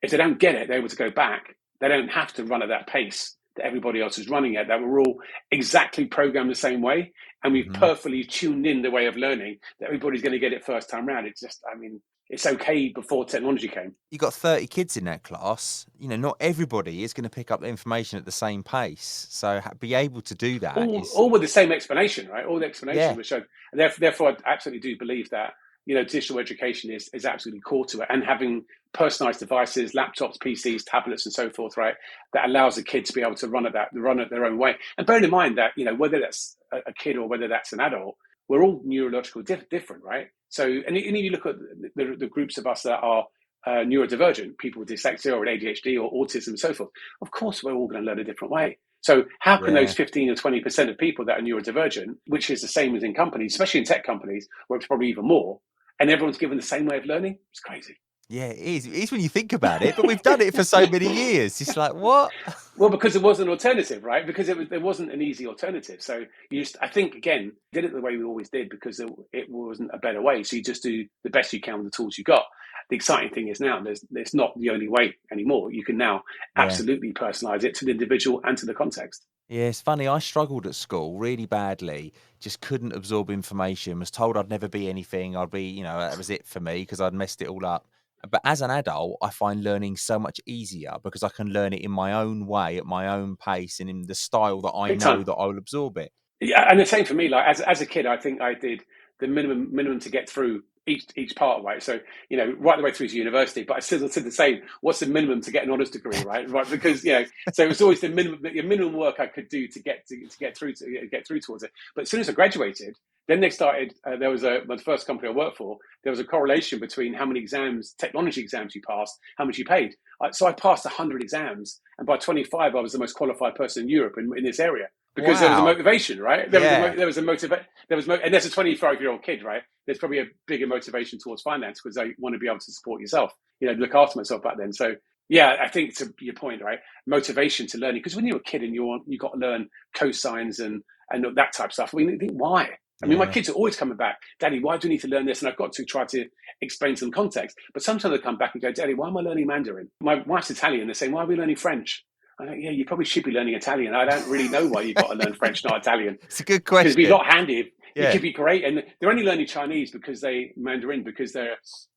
if they don't get it, they're able to go back. They don't have to run at that pace that everybody else is running at, that we're all exactly programmed the same way. And we've perfectly tuned in the way of learning that everybody's going to get it first time round. It's just, I mean, it's okay before technology came. You got 30 kids in that class. You know, not everybody is going to pick up the information at the same pace. So be able to do that. All with the same explanation, right? All the explanation was shown. And therefore, I absolutely do believe that, you know, digital education is absolutely core to it. And having personalized devices, laptops, PCs, tablets, and so forth, right, that allows the kids to be able to run it their own way. And bearing in mind that, you know, whether that's a kid or whether that's an adult, we're all neurologically different, right? So, and you look at the groups of us that are neurodivergent, people with dyslexia or ADHD or autism and so forth, of course, we're all going to learn a different way. So how can those 15 or 20% of people that are neurodivergent, which is the same as in companies, especially in tech companies, where it's probably even more, and everyone's given the same way of learning? It's crazy. Yeah, it is. It is when you think about it, but we've done it for so many years. It's like, what? Well, because it was an alternative, right? Because there wasn't an easy alternative. So I think, again, did it the way we always did because it wasn't a better way. So you just do the best you can with the tools you got. The exciting thing is now it's not the only way anymore. You can now absolutely personalize it to the individual and to the context. Yeah, it's funny. I struggled at school really badly, just couldn't absorb information, was told I'd never be anything. I'd be, you know, that was it for me because I'd messed it all up. But as an adult, I find learning so much easier because I can learn it in my own way, at my own pace, and in the style that I know that I will absorb it. Yeah, and the same for me. Like as a kid, I think I did the minimum to get through each part, right? So, you know, right the way through to university, but I still said the same. What's the minimum to get an honours degree, right? Because, you know, so it was always the minimum work I could do to get through towards it. But as soon as I graduated, then they started. There was the first company I worked for. There was a correlation between how many technology exams you passed, how much you paid. So I passed 100 exams, and by 25, I was the most qualified person in Europe in this area. Because there was a motivation, right? There was a motivation. And there's a 25-year-old kid, right? There's probably a bigger motivation towards finance because they want to be able to support yourself, you know, look after myself back then. So, yeah, I think to your point, right? Motivation to learning. Because when you're a kid and you got to learn cosines and that type of stuff, I mean, think why? I mean, my kids are always coming back, Daddy, why do we need to learn this? And I've got to try to explain to them context. But sometimes they come back and go, Daddy, why am I learning Mandarin? My wife's Italian. They're saying, why are we learning French? I'm like, yeah, you probably should be learning Italian. I don't really know why you've got to learn French, not Italian. It's a good question. It'd be a lot handy. It could be great. And they're only learning Chinese because Mandarin because they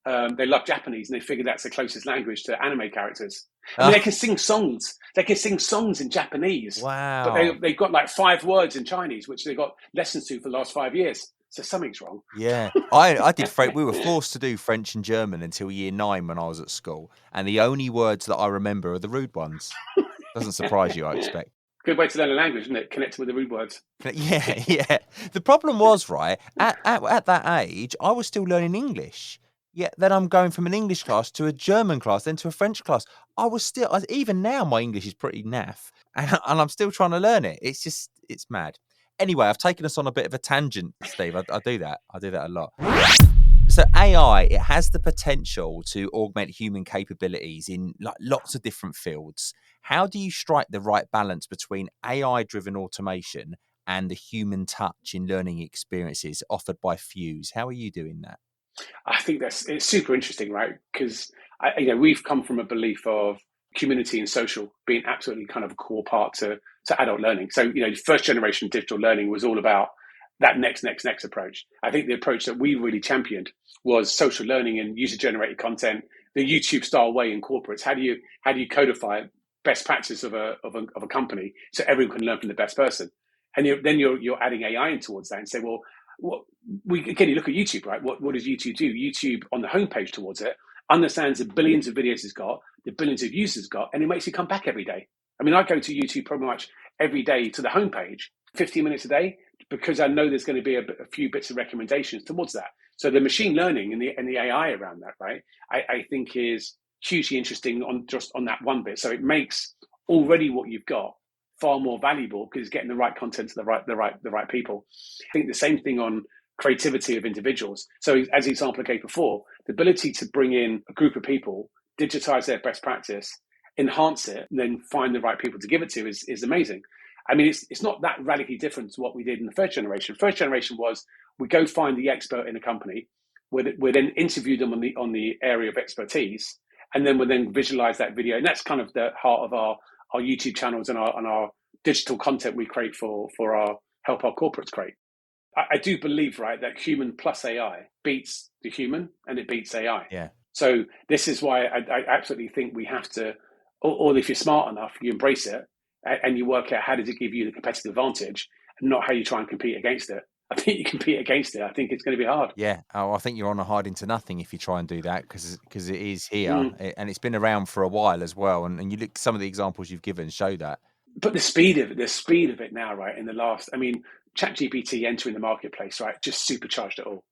love Japanese and they figure that's the closest language to anime characters. I mean, they can sing songs. They can sing songs in Japanese. Wow. But they've got like 5 words in Chinese, which they've got lessons to for the last 5 years. So something's wrong. Yeah, I did French. We were forced to do French and German until year 9 when I was at school, and the only words that I remember are the rude ones. Doesn't surprise you, I expect. Good way to learn a language, isn't it? Connecting with the rude words. Yeah, yeah. The problem was, right, at that age, I was still learning English. Yeah, then I'm going from an English class to a German class, then to a French class. Even now, my English is pretty naff, and I'm still trying to learn it. It's mad. Anyway, I've taken us on a bit of a tangent, Steve. I do that. I do that a lot. So AI, it has the potential to augment human capabilities in like lots of different fields. How do you strike the right balance between AI-driven automation and the human touch in learning experiences offered by Fuse? How are you doing that? I think it's super interesting, right? Because we've come from a belief of community and social being absolutely kind of a core part to adult learning. So first generation digital learning was all about that next approach. I think the approach that we really championed was social learning and user generated content, the YouTube style way in corporates. How do you codify best practice of a company so everyone can learn from the best person? And then you're adding AI in towards that and say, well, you look at YouTube, right? What does YouTube do? YouTube on the homepage towards it understands the billions of videos it's got, the billions of users it's got, and it makes you come back every day. I mean, I go to YouTube pretty much every day to the homepage, 15 minutes a day, because I know there's going to be a few bits of recommendations towards that. So the machine learning and the AI around that, right, I think is hugely interesting on that one bit. So it makes already what you've got far more valuable because it's getting the right content to the right people. I think the same thing on creativity of individuals. So as the example I gave before, the ability to bring in a group of people, digitize their best practice, enhance it, and then find the right people to give it to is amazing. I mean, it's not that radically different to what we did in the first generation. First generation was we go find the expert in a company, we then interview them on the area of expertise, and then we then visualize that video. And that's kind of the heart of our YouTube channels and our digital content we create for our help our corporates create. I do believe, right, that human plus AI beats the human and it beats AI. Yeah. So this is why I absolutely think we have to, or if you're smart enough, you embrace it and you work out how does it give you the competitive advantage and not how you try and compete against it. I think you compete against it. I think it's going to be hard. Yeah. Oh, I think you're on a hide into nothing if you try and do that because it is here and it's been around for a while as well. And you look, some of the examples you've given show that. But the speed of it now, right, in the last, I mean, ChatGPT entering the marketplace, right, just supercharged it all.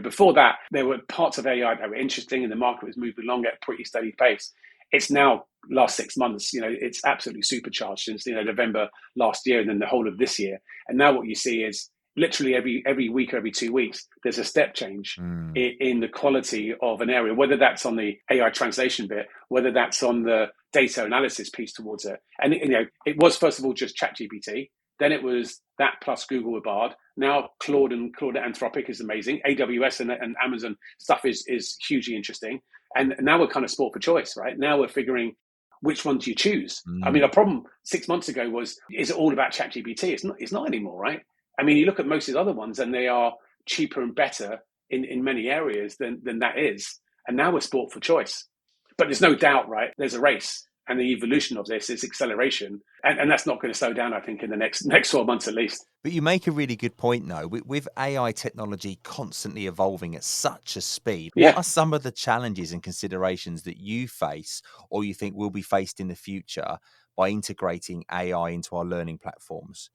Before that, there were parts of AI that were interesting and the market was moving along at a pretty steady pace. It's now last 6 months, it's absolutely supercharged since, November last year and then the whole of this year. And now what you see is literally every week or every 2 weeks, there's a step change in the quality of an area, whether that's on the AI translation bit, whether that's on the data analysis piece towards it. And, it was first of all just ChatGPT. Then it was that plus Google with Bard. Now Claude Anthropic is amazing. AWS and Amazon stuff is hugely interesting. And now we're kind of sport for choice, right? Now we're figuring which one do you choose? I mean, a problem 6 months ago was, is it all about ChatGPT? It's not anymore, right? I mean, you look at most of the other ones and they are cheaper and better in many areas than that is. And now we're sport for choice. But there's no doubt, right? There's a race. And the evolution of this is acceleration. And that's not going to slow down, I think, in the next 12 months at least. But you make a really good point, though. With AI technology constantly evolving at such a speed, what are some of the challenges and considerations that you face or you think will be faced in the future by integrating AI into our learning platforms?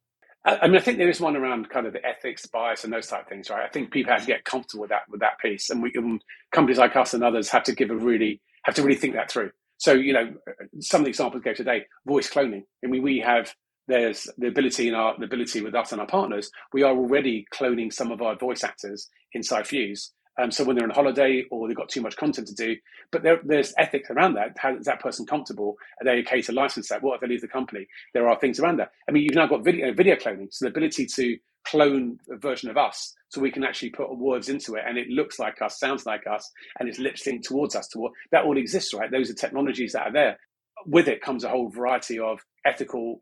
I mean, I think there is one around kind of the ethics, bias, and those type of things, right? I think people have to get comfortable with that piece. And companies like us and others have to really think that through. So, some of the examples I gave today, voice cloning. I mean, there's the ability with us and our partners, we are already cloning some of our voice actors inside Fuse. So when they're on holiday or they've got too much content to do, but there's ethics around that. How is that person comfortable? Are they okay to license that? What if they leave the company? There are things around that. I mean, you've now got video cloning. So the ability to clone a version of us so we can actually put words into it and it looks like us, sounds like us, and it's lip synced towards us. That all exists, right? Those are technologies that are there. With it comes a whole variety of ethical,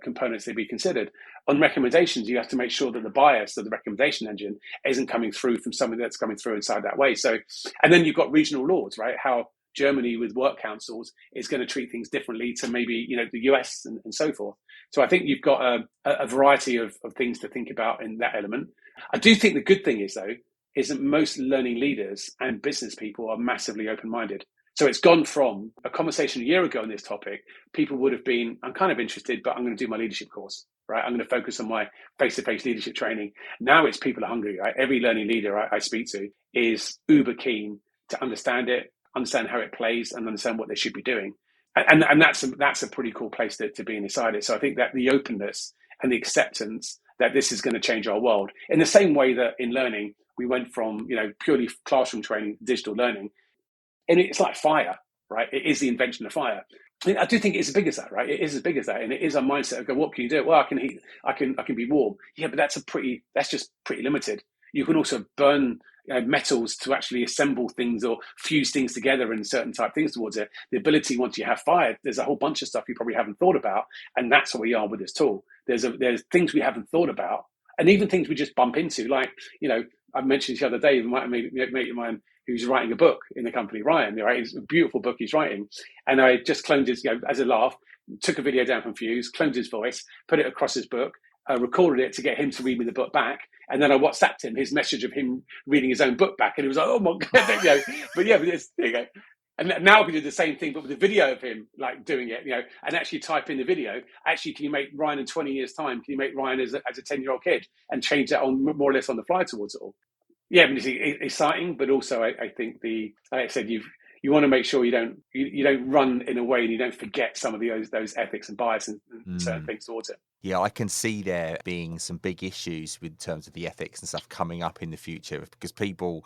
components to be considered. On recommendations, you have to make sure that the bias of the recommendation engine isn't coming through from something that's coming through inside that way. So, and then you've got regional laws, right? How Germany with work councils is going to treat things differently to maybe, the US and so forth. So I think you've got a variety of things to think about in that element. I do think the good thing is, though, is that most learning leaders and business people are massively open-minded. So it's gone from a conversation a year ago on this topic. People would have been, I'm kind of interested, but I'm going to do my leadership course, right? I'm going to focus on my face-to-face leadership training. Now it's people are hungry, right? Every learning leader I speak to is uber keen to understand it, understand how it plays, and understand what they should be doing. And that's a pretty cool place to be inside it. So I think that the openness and the acceptance that this is going to change our world in the same way that in learning, we went from, purely classroom training to digital learning. And it's like fire, right? It is the invention of fire. I do think it's as big as that, right? It is as big as that. And it is a mindset of, what can you do? Well, I can heat, I can be warm. Yeah, but that's just pretty limited. You can also burn metals to actually assemble things or fuse things together and certain type things towards it. The ability, once you have fire, there's a whole bunch of stuff you probably haven't thought about. And that's what we are with this tool. There's things we haven't thought about, and even things we just bump into. Like, I mentioned the other day, a mate of mine who's writing a book in the company, Ryan, right? It's a beautiful book he's writing. And I just cloned his, as a laugh, took a video down from Fuse, cloned his voice, put it across his book, recorded it to get him to read me the book back. And then I WhatsApped him his message of him reading his own book back. And he was like, oh my God, but there you go. And now I can do the same thing, but with a video of him like doing it, and actually type in the video. Actually, can you make Ryan in 20 years' time? Can you make Ryan as a 10-year-old kid and change that on more or less on the fly towards it all? Yeah, but it's exciting, but also I think like I said, you want to make sure you don't run in a way and you don't forget some of those ethics and bias and certain things towards it. Yeah, I can see there being some big issues with terms of the ethics and stuff coming up in the future, because people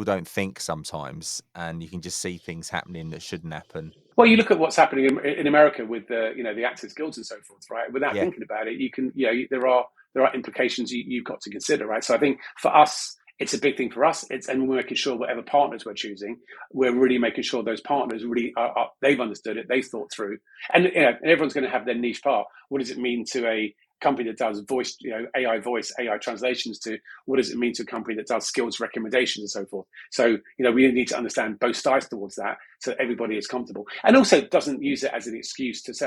don't think sometimes, and you can just see things happening that shouldn't happen. Well, you look at what's happening in America with the actors guilds and so forth, right? Without thinking about it, you can there are implications you've got to consider, right? So I think for us, it's a big thing for us. And we're making sure whatever partners we're choosing, we're really making sure those partners really are they've understood it, they've thought through, and everyone's going to have their niche part. What does it mean to a company that does voice, AI translations, to what does it mean to a company that does skills recommendations and so forth? So, we need to understand both sides towards that so that everybody is comfortable, and also doesn't use it as an excuse to say,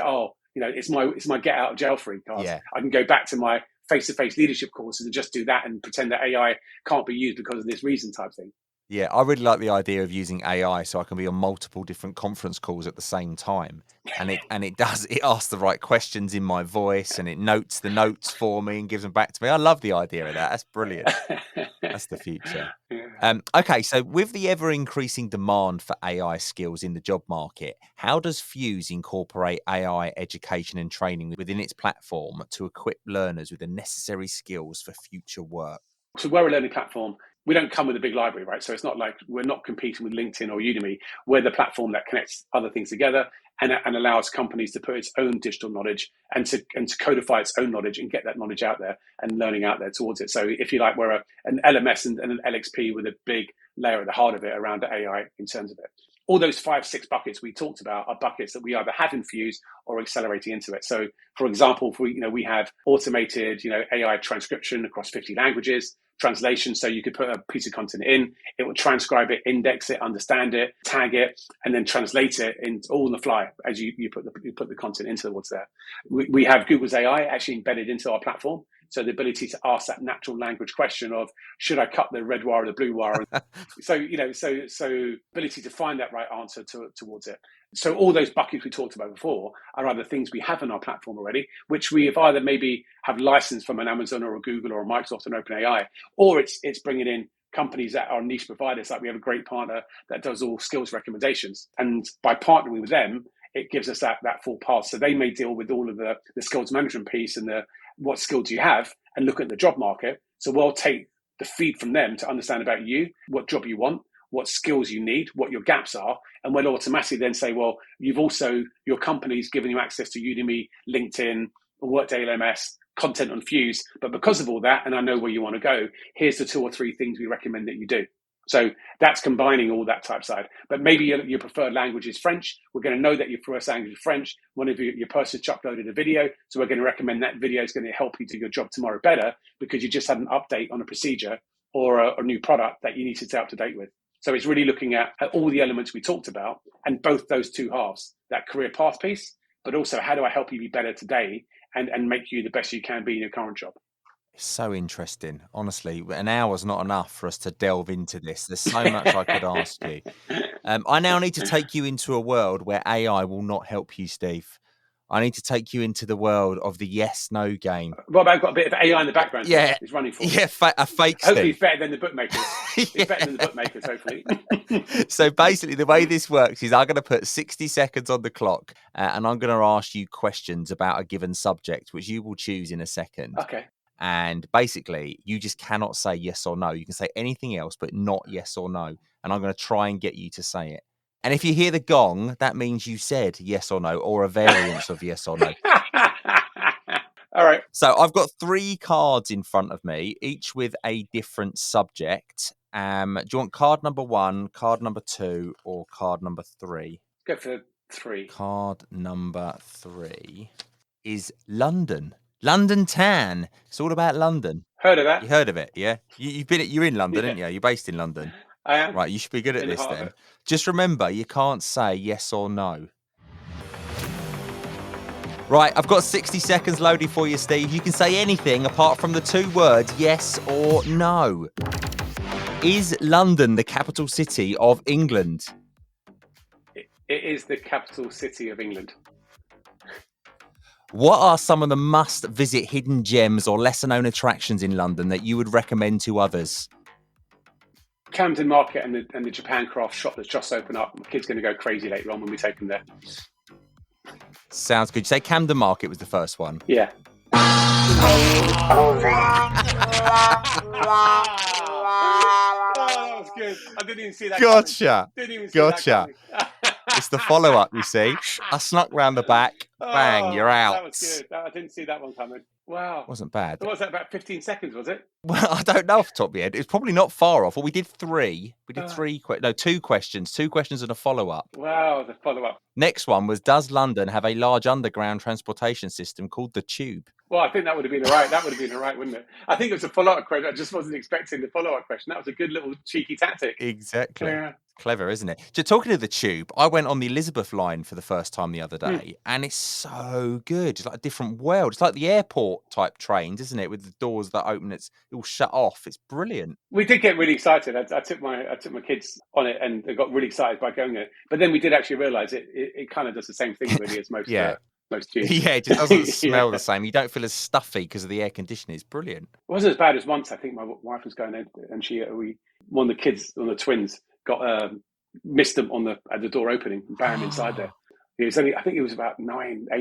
it's my get out of jail free card. Yeah. I can go back to my face-to-face leadership courses and just do that and pretend that AI can't be used because of this reason type thing. Yeah, I really like the idea of using AI so I can be on multiple different conference calls at the same time. And it asks the right questions in my voice, and it notes the notes for me and gives them back to me. I love the idea of that. That's brilliant. That's the future. Okay, so with the ever increasing demand for AI skills in the job market, how does Fuse incorporate AI education and training within its platform to equip learners with the necessary skills for future work? So we're a learning platform. We don't come with a big library, right? So it's not like we're not competing with LinkedIn or Udemy. We're the platform that connects other things together and allows companies to put its own digital knowledge and to codify its own knowledge and get that knowledge out there and learning out there towards it. So if you like, we're an LMS and an LXP with a big layer at the heart of it around AI in terms of it. All those 5-6 buckets we talked about are buckets that we either have infused or accelerating into it. So, for example, we have automated AI transcription across 50 languages, translation. So you could put a piece of content in, it will transcribe it, index it, understand it, tag it, and then translate it all on the fly as you put the content into what's there. We have Google's AI actually embedded into our platform. So the ability to ask that natural language question of, should I cut the red wire or the blue wire? So ability to find that right answer towards it. So all those buckets we talked about before are either things we have on our platform already, which we have either maybe have licensed from an Amazon or a Google or a Microsoft and OpenAI, or it's bringing in companies that are niche providers. Like we have a great partner that does all skills recommendations. And by partnering with them, it gives us that full path. So they may deal with all of the skills management piece and what skills do you have and look at the job market. So we'll take the feed from them to understand about you, what job you want, what skills you need, what your gaps are, and we'll automatically then say, well, your company's given you access to Udemy, LinkedIn, Workday LMS, content on Fuse, but because of all that, and I know where you want to go, here's the 2 or 3 things we recommend that you do. So that's combining all that type side. But maybe your preferred language is French. We're going to know that your first language is French. One of your person's uploaded a video. So we're going to recommend that video is going to help you do your job tomorrow better because you just had an update on a procedure or a new product that you need to stay up to date with. So it's really looking at all the elements we talked about and both those two halves, that career path piece, but also how do I help you be better today and make you the best you can be in your current job? So interesting. Honestly, an hour's not enough for us to delve into this. There's so much I could ask you. I now need to take you into a world where AI will not help you, Steve. I need to take you into the world of the yes/no game. Rob, I've got a bit of AI in the background. Yeah, It's running for me. Yeah, a fake Hopefully, Steve. it's better than the bookmakers. It's better than the bookmakers, hopefully. So basically, the way this works is I'm going to put 60 seconds on the clock, and I'm going to ask you questions about a given subject, which you will choose in a second. Okay. And basically, you just cannot say yes or no. You can say anything else, but not yes or no. And I'm going to try and get you to say it. And if you hear the gong, that means you said yes or no, or a variance of yes or no. All right. So I've got 3 cards in front of me, each with a different subject. Do you want card number 1, card number 2, or card number 3? Go for 3. Card number 3 is London. London Tan. It's all about London. Heard of that? You heard of it, yeah? You're in London, aren't you? You're based in London. I am. Right, you should be good at In the this heart of then. it. Just remember, you can't say yes or no. Right, I've got 60 seconds loaded for you, Steve. You can say anything apart from the 2 words yes or no. Is London the capital city of England? It is the capital city of England. What are some of the must-visit hidden gems or lesser-known attractions in London that you would recommend to others? Camden Market and the Japan craft shop that's just opened up. My kid's going to go crazy later on when we take him there. Sounds good. You say Camden Market was the first one? Yeah. Oh, that was good. I didn't even see that. Gotcha. Didn't even see that coming. It's the follow-up, you see. I snuck round the back. Bang, you're out. That was good. I didn't see that one coming. Wow. Wasn't bad. What was that, about 15 seconds, was it? Well, I don't know off the top of my head. It's probably not far off. Well, we did 3. We did 2 questions. 2 questions and a follow-up. Wow, the follow-up. Next one was, does London have a large underground transportation system called the Tube? Well, I think that would have been all right. That would have been all right, wouldn't it? I think it was a follow-up question. I just wasn't expecting the follow-up question. That was a good little cheeky tactic. Exactly. Yeah. Clever, isn't it? So talking of the Tube, I went on the Elizabeth line for the first time the other day, and it's so good. It's like a different world. It's like the airport type trains, isn't it? With the doors that open, it's all shut off. It's brilliant. We did get really excited. I took my kids on it, and they got really excited by going there. But then we did actually realise it kind of does the same thing really as most most tubes. Yeah, it just doesn't smell the same. You don't feel as stuffy because of the air conditioning. It's brilliant. It wasn't as bad as once. I think my wife was going in, and one of the kids, one of the twins, got missed them at the door opening and bam inside there. It was I think it was about 8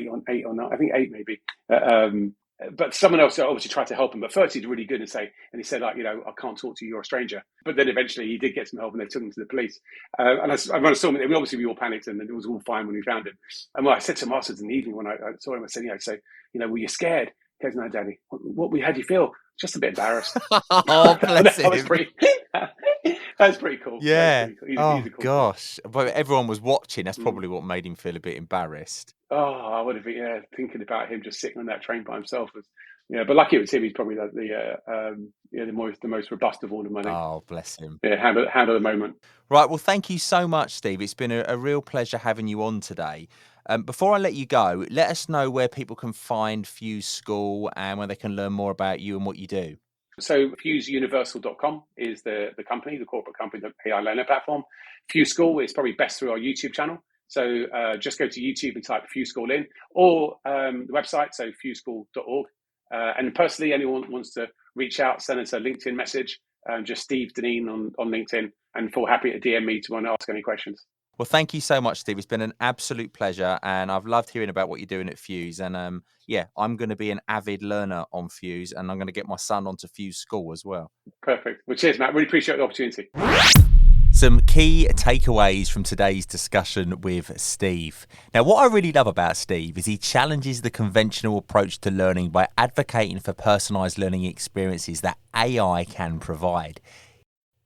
or 9. I think 8 maybe. But someone else obviously tried to help him. But first he's really good and he said, like, I can't talk to you, you're a stranger. But then eventually he did get some help and they took him to the police. And when I saw him, obviously we all panicked and it was all fine when we found him. And I said to him afterwards in the evening when I saw him, I said, were you scared? He goes, no, Daddy. How do you feel? Just a bit embarrassed. Oh, bless him. That's pretty cool. Yeah. Pretty cool. He's a cool gosh. But everyone was watching. That's probably what made him feel a bit embarrassed. Oh, I would have been thinking about him just sitting on that train by himself. But lucky it was him. He's probably the most robust of all of them, I think. Oh, bless him. Yeah, handle the moment. Right. Well, thank you so much, Steve. It's been a real pleasure having you on today. Before I let you go, let us know where people can find Fuse School and where they can learn more about you and what you do. So FuseUniversal.com is the company, the corporate company, the AI learner platform. Fuse School is probably best through our YouTube channel. So just go to YouTube and type Fuse School in, or the website, so fuseschool.org. And personally, anyone wants to reach out, send us a LinkedIn message, just Steve Dineen on LinkedIn, and feel happy to DM me to want to ask any questions. Well, thank you so much, Steve. It's been an absolute pleasure, and I've loved hearing about what you're doing at Fuse. And I'm going to be an avid learner on Fuse, and I'm going to get my son onto Fuse School as well. Perfect. Well, cheers, Matt. Really appreciate the opportunity. Some key takeaways from today's discussion with Steve. Now, what I really love about Steve is he challenges the conventional approach to learning by advocating for personalised learning experiences that AI can provide.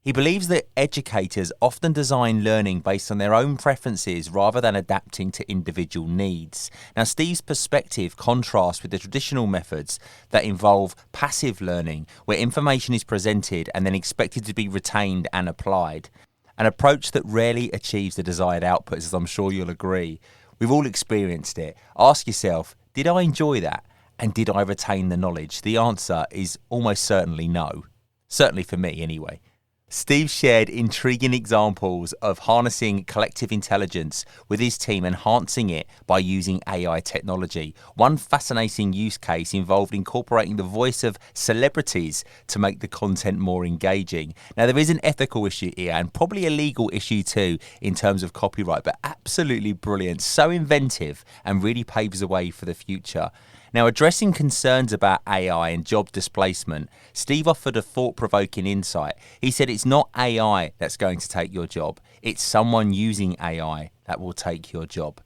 He believes that educators often design learning based on their own preferences rather than adapting to individual needs. Now, Steve's perspective contrasts with the traditional methods that involve passive learning, where information is presented and then expected to be retained and applied. An approach that rarely achieves the desired outputs, as I'm sure you'll agree. We've all experienced it. Ask yourself, did I enjoy that? And did I retain the knowledge? The answer is almost certainly no. Certainly for me, anyway. Steve shared intriguing examples of harnessing collective intelligence with his team, enhancing it by using AI technology. One fascinating use case involved incorporating the voice of celebrities to make the content more engaging. Now, there is an ethical issue here and probably a legal issue too in terms of copyright, but absolutely brilliant, so inventive and really paves the way for the future. Now, addressing concerns about AI and job displacement, Steve offered a thought-provoking insight. He said it's not AI that's going to take your job, it's someone using AI that will take your job.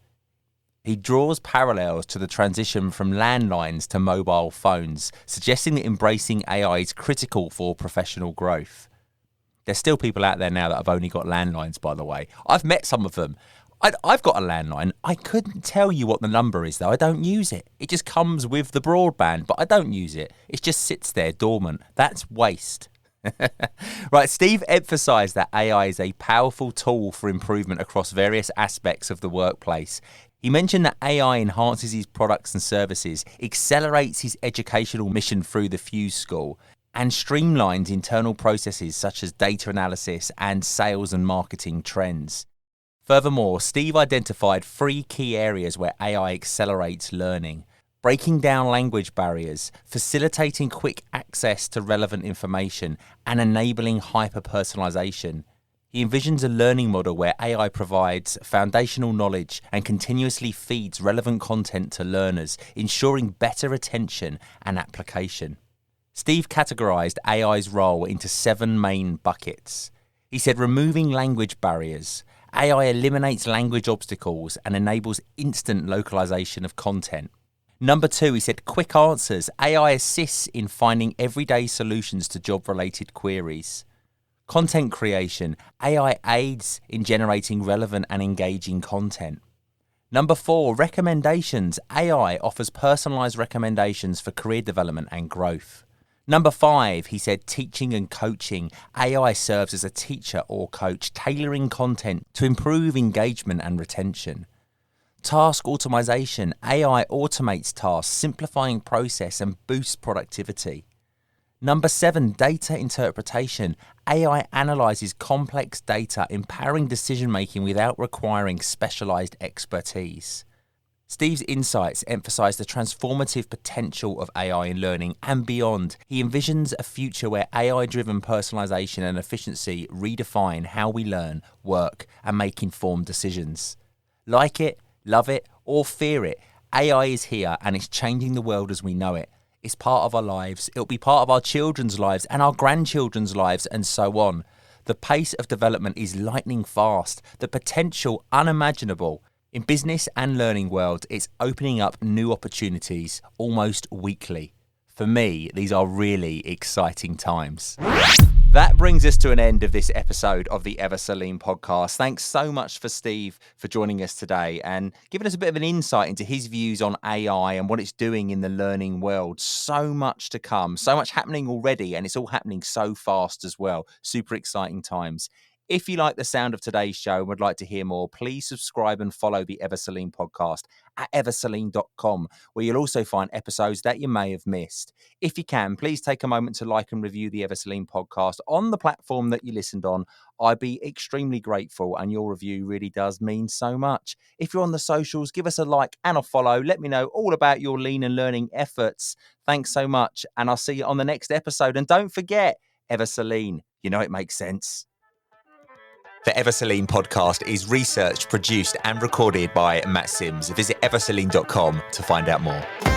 He draws parallels to the transition from landlines to mobile phones, suggesting that embracing AI is critical for professional growth. There's still people out there now that have only got landlines, by the way. I've met some of them. I've got a landline. I couldn't tell you what the number is, though. I don't use it. It just comes with the broadband, but I don't use it. It just sits there dormant. That's waste. Right, Steve emphasised that AI is a powerful tool for improvement across various aspects of the workplace. He mentioned that AI enhances his products and services, accelerates his educational mission through the Fuse School, and streamlines internal processes such as data analysis and sales and marketing trends. Furthermore, Steve identified 3 key areas where AI accelerates learning: breaking down language barriers, facilitating quick access to relevant information, and enabling hyper-personalization. He envisions a learning model where AI provides foundational knowledge and continuously feeds relevant content to learners, ensuring better attention and application. Steve categorized AI's role into 7 main buckets. He said removing language barriers. AI eliminates language obstacles and enables instant localization of content. Number 2, he said quick answers. AI assists in finding everyday solutions to job-related queries. Content creation. AI aids in generating relevant and engaging content. Number 4, recommendations. AI offers personalized recommendations for career development and growth. Number 5, he said teaching and coaching. AI serves as a teacher or coach, tailoring content to improve engagement and retention. Task automation. AI automates tasks, simplifying process and boosts productivity. Number 7, data interpretation. AI analyzes complex data, empowering decision-making without requiring specialized expertise. Steve's insights emphasize the transformative potential of AI in learning and beyond. He envisions a future where AI-driven personalization and efficiency redefine how we learn, work, and make informed decisions. Like it, love it, or fear it, AI is here and it's changing the world as we know it. It's part of our lives, it'll be part of our children's lives and our grandchildren's lives, and so on. The pace of development is lightning fast, the potential unimaginable. In business and learning world, it's opening up new opportunities almost weekly. For me, these are really exciting times. That brings us to an end of this episode of the Ever Celine podcast. Thanks so much for Steve for joining us today and giving us a bit of an insight into his views on AI and what it's doing in the learning world. So much to come, so much happening already, and it's all happening so fast as well. Super exciting times. If you like the sound of today's show and would like to hear more, please subscribe and follow the Ever Celine podcast at everceline.com, where you'll also find episodes that you may have missed. If you can, please take a moment to like and review the Ever Celine podcast on the platform that you listened on. I'd be extremely grateful, and your review really does mean so much. If you're on the socials, give us a like and a follow. Let me know all about your lean and learning efforts. Thanks so much, and I'll see you on the next episode. And don't forget, Ever Celine, you know it makes sense. The Ever Celine podcast is researched, produced and recorded by Matt Sims. Visit everceline.com to find out more.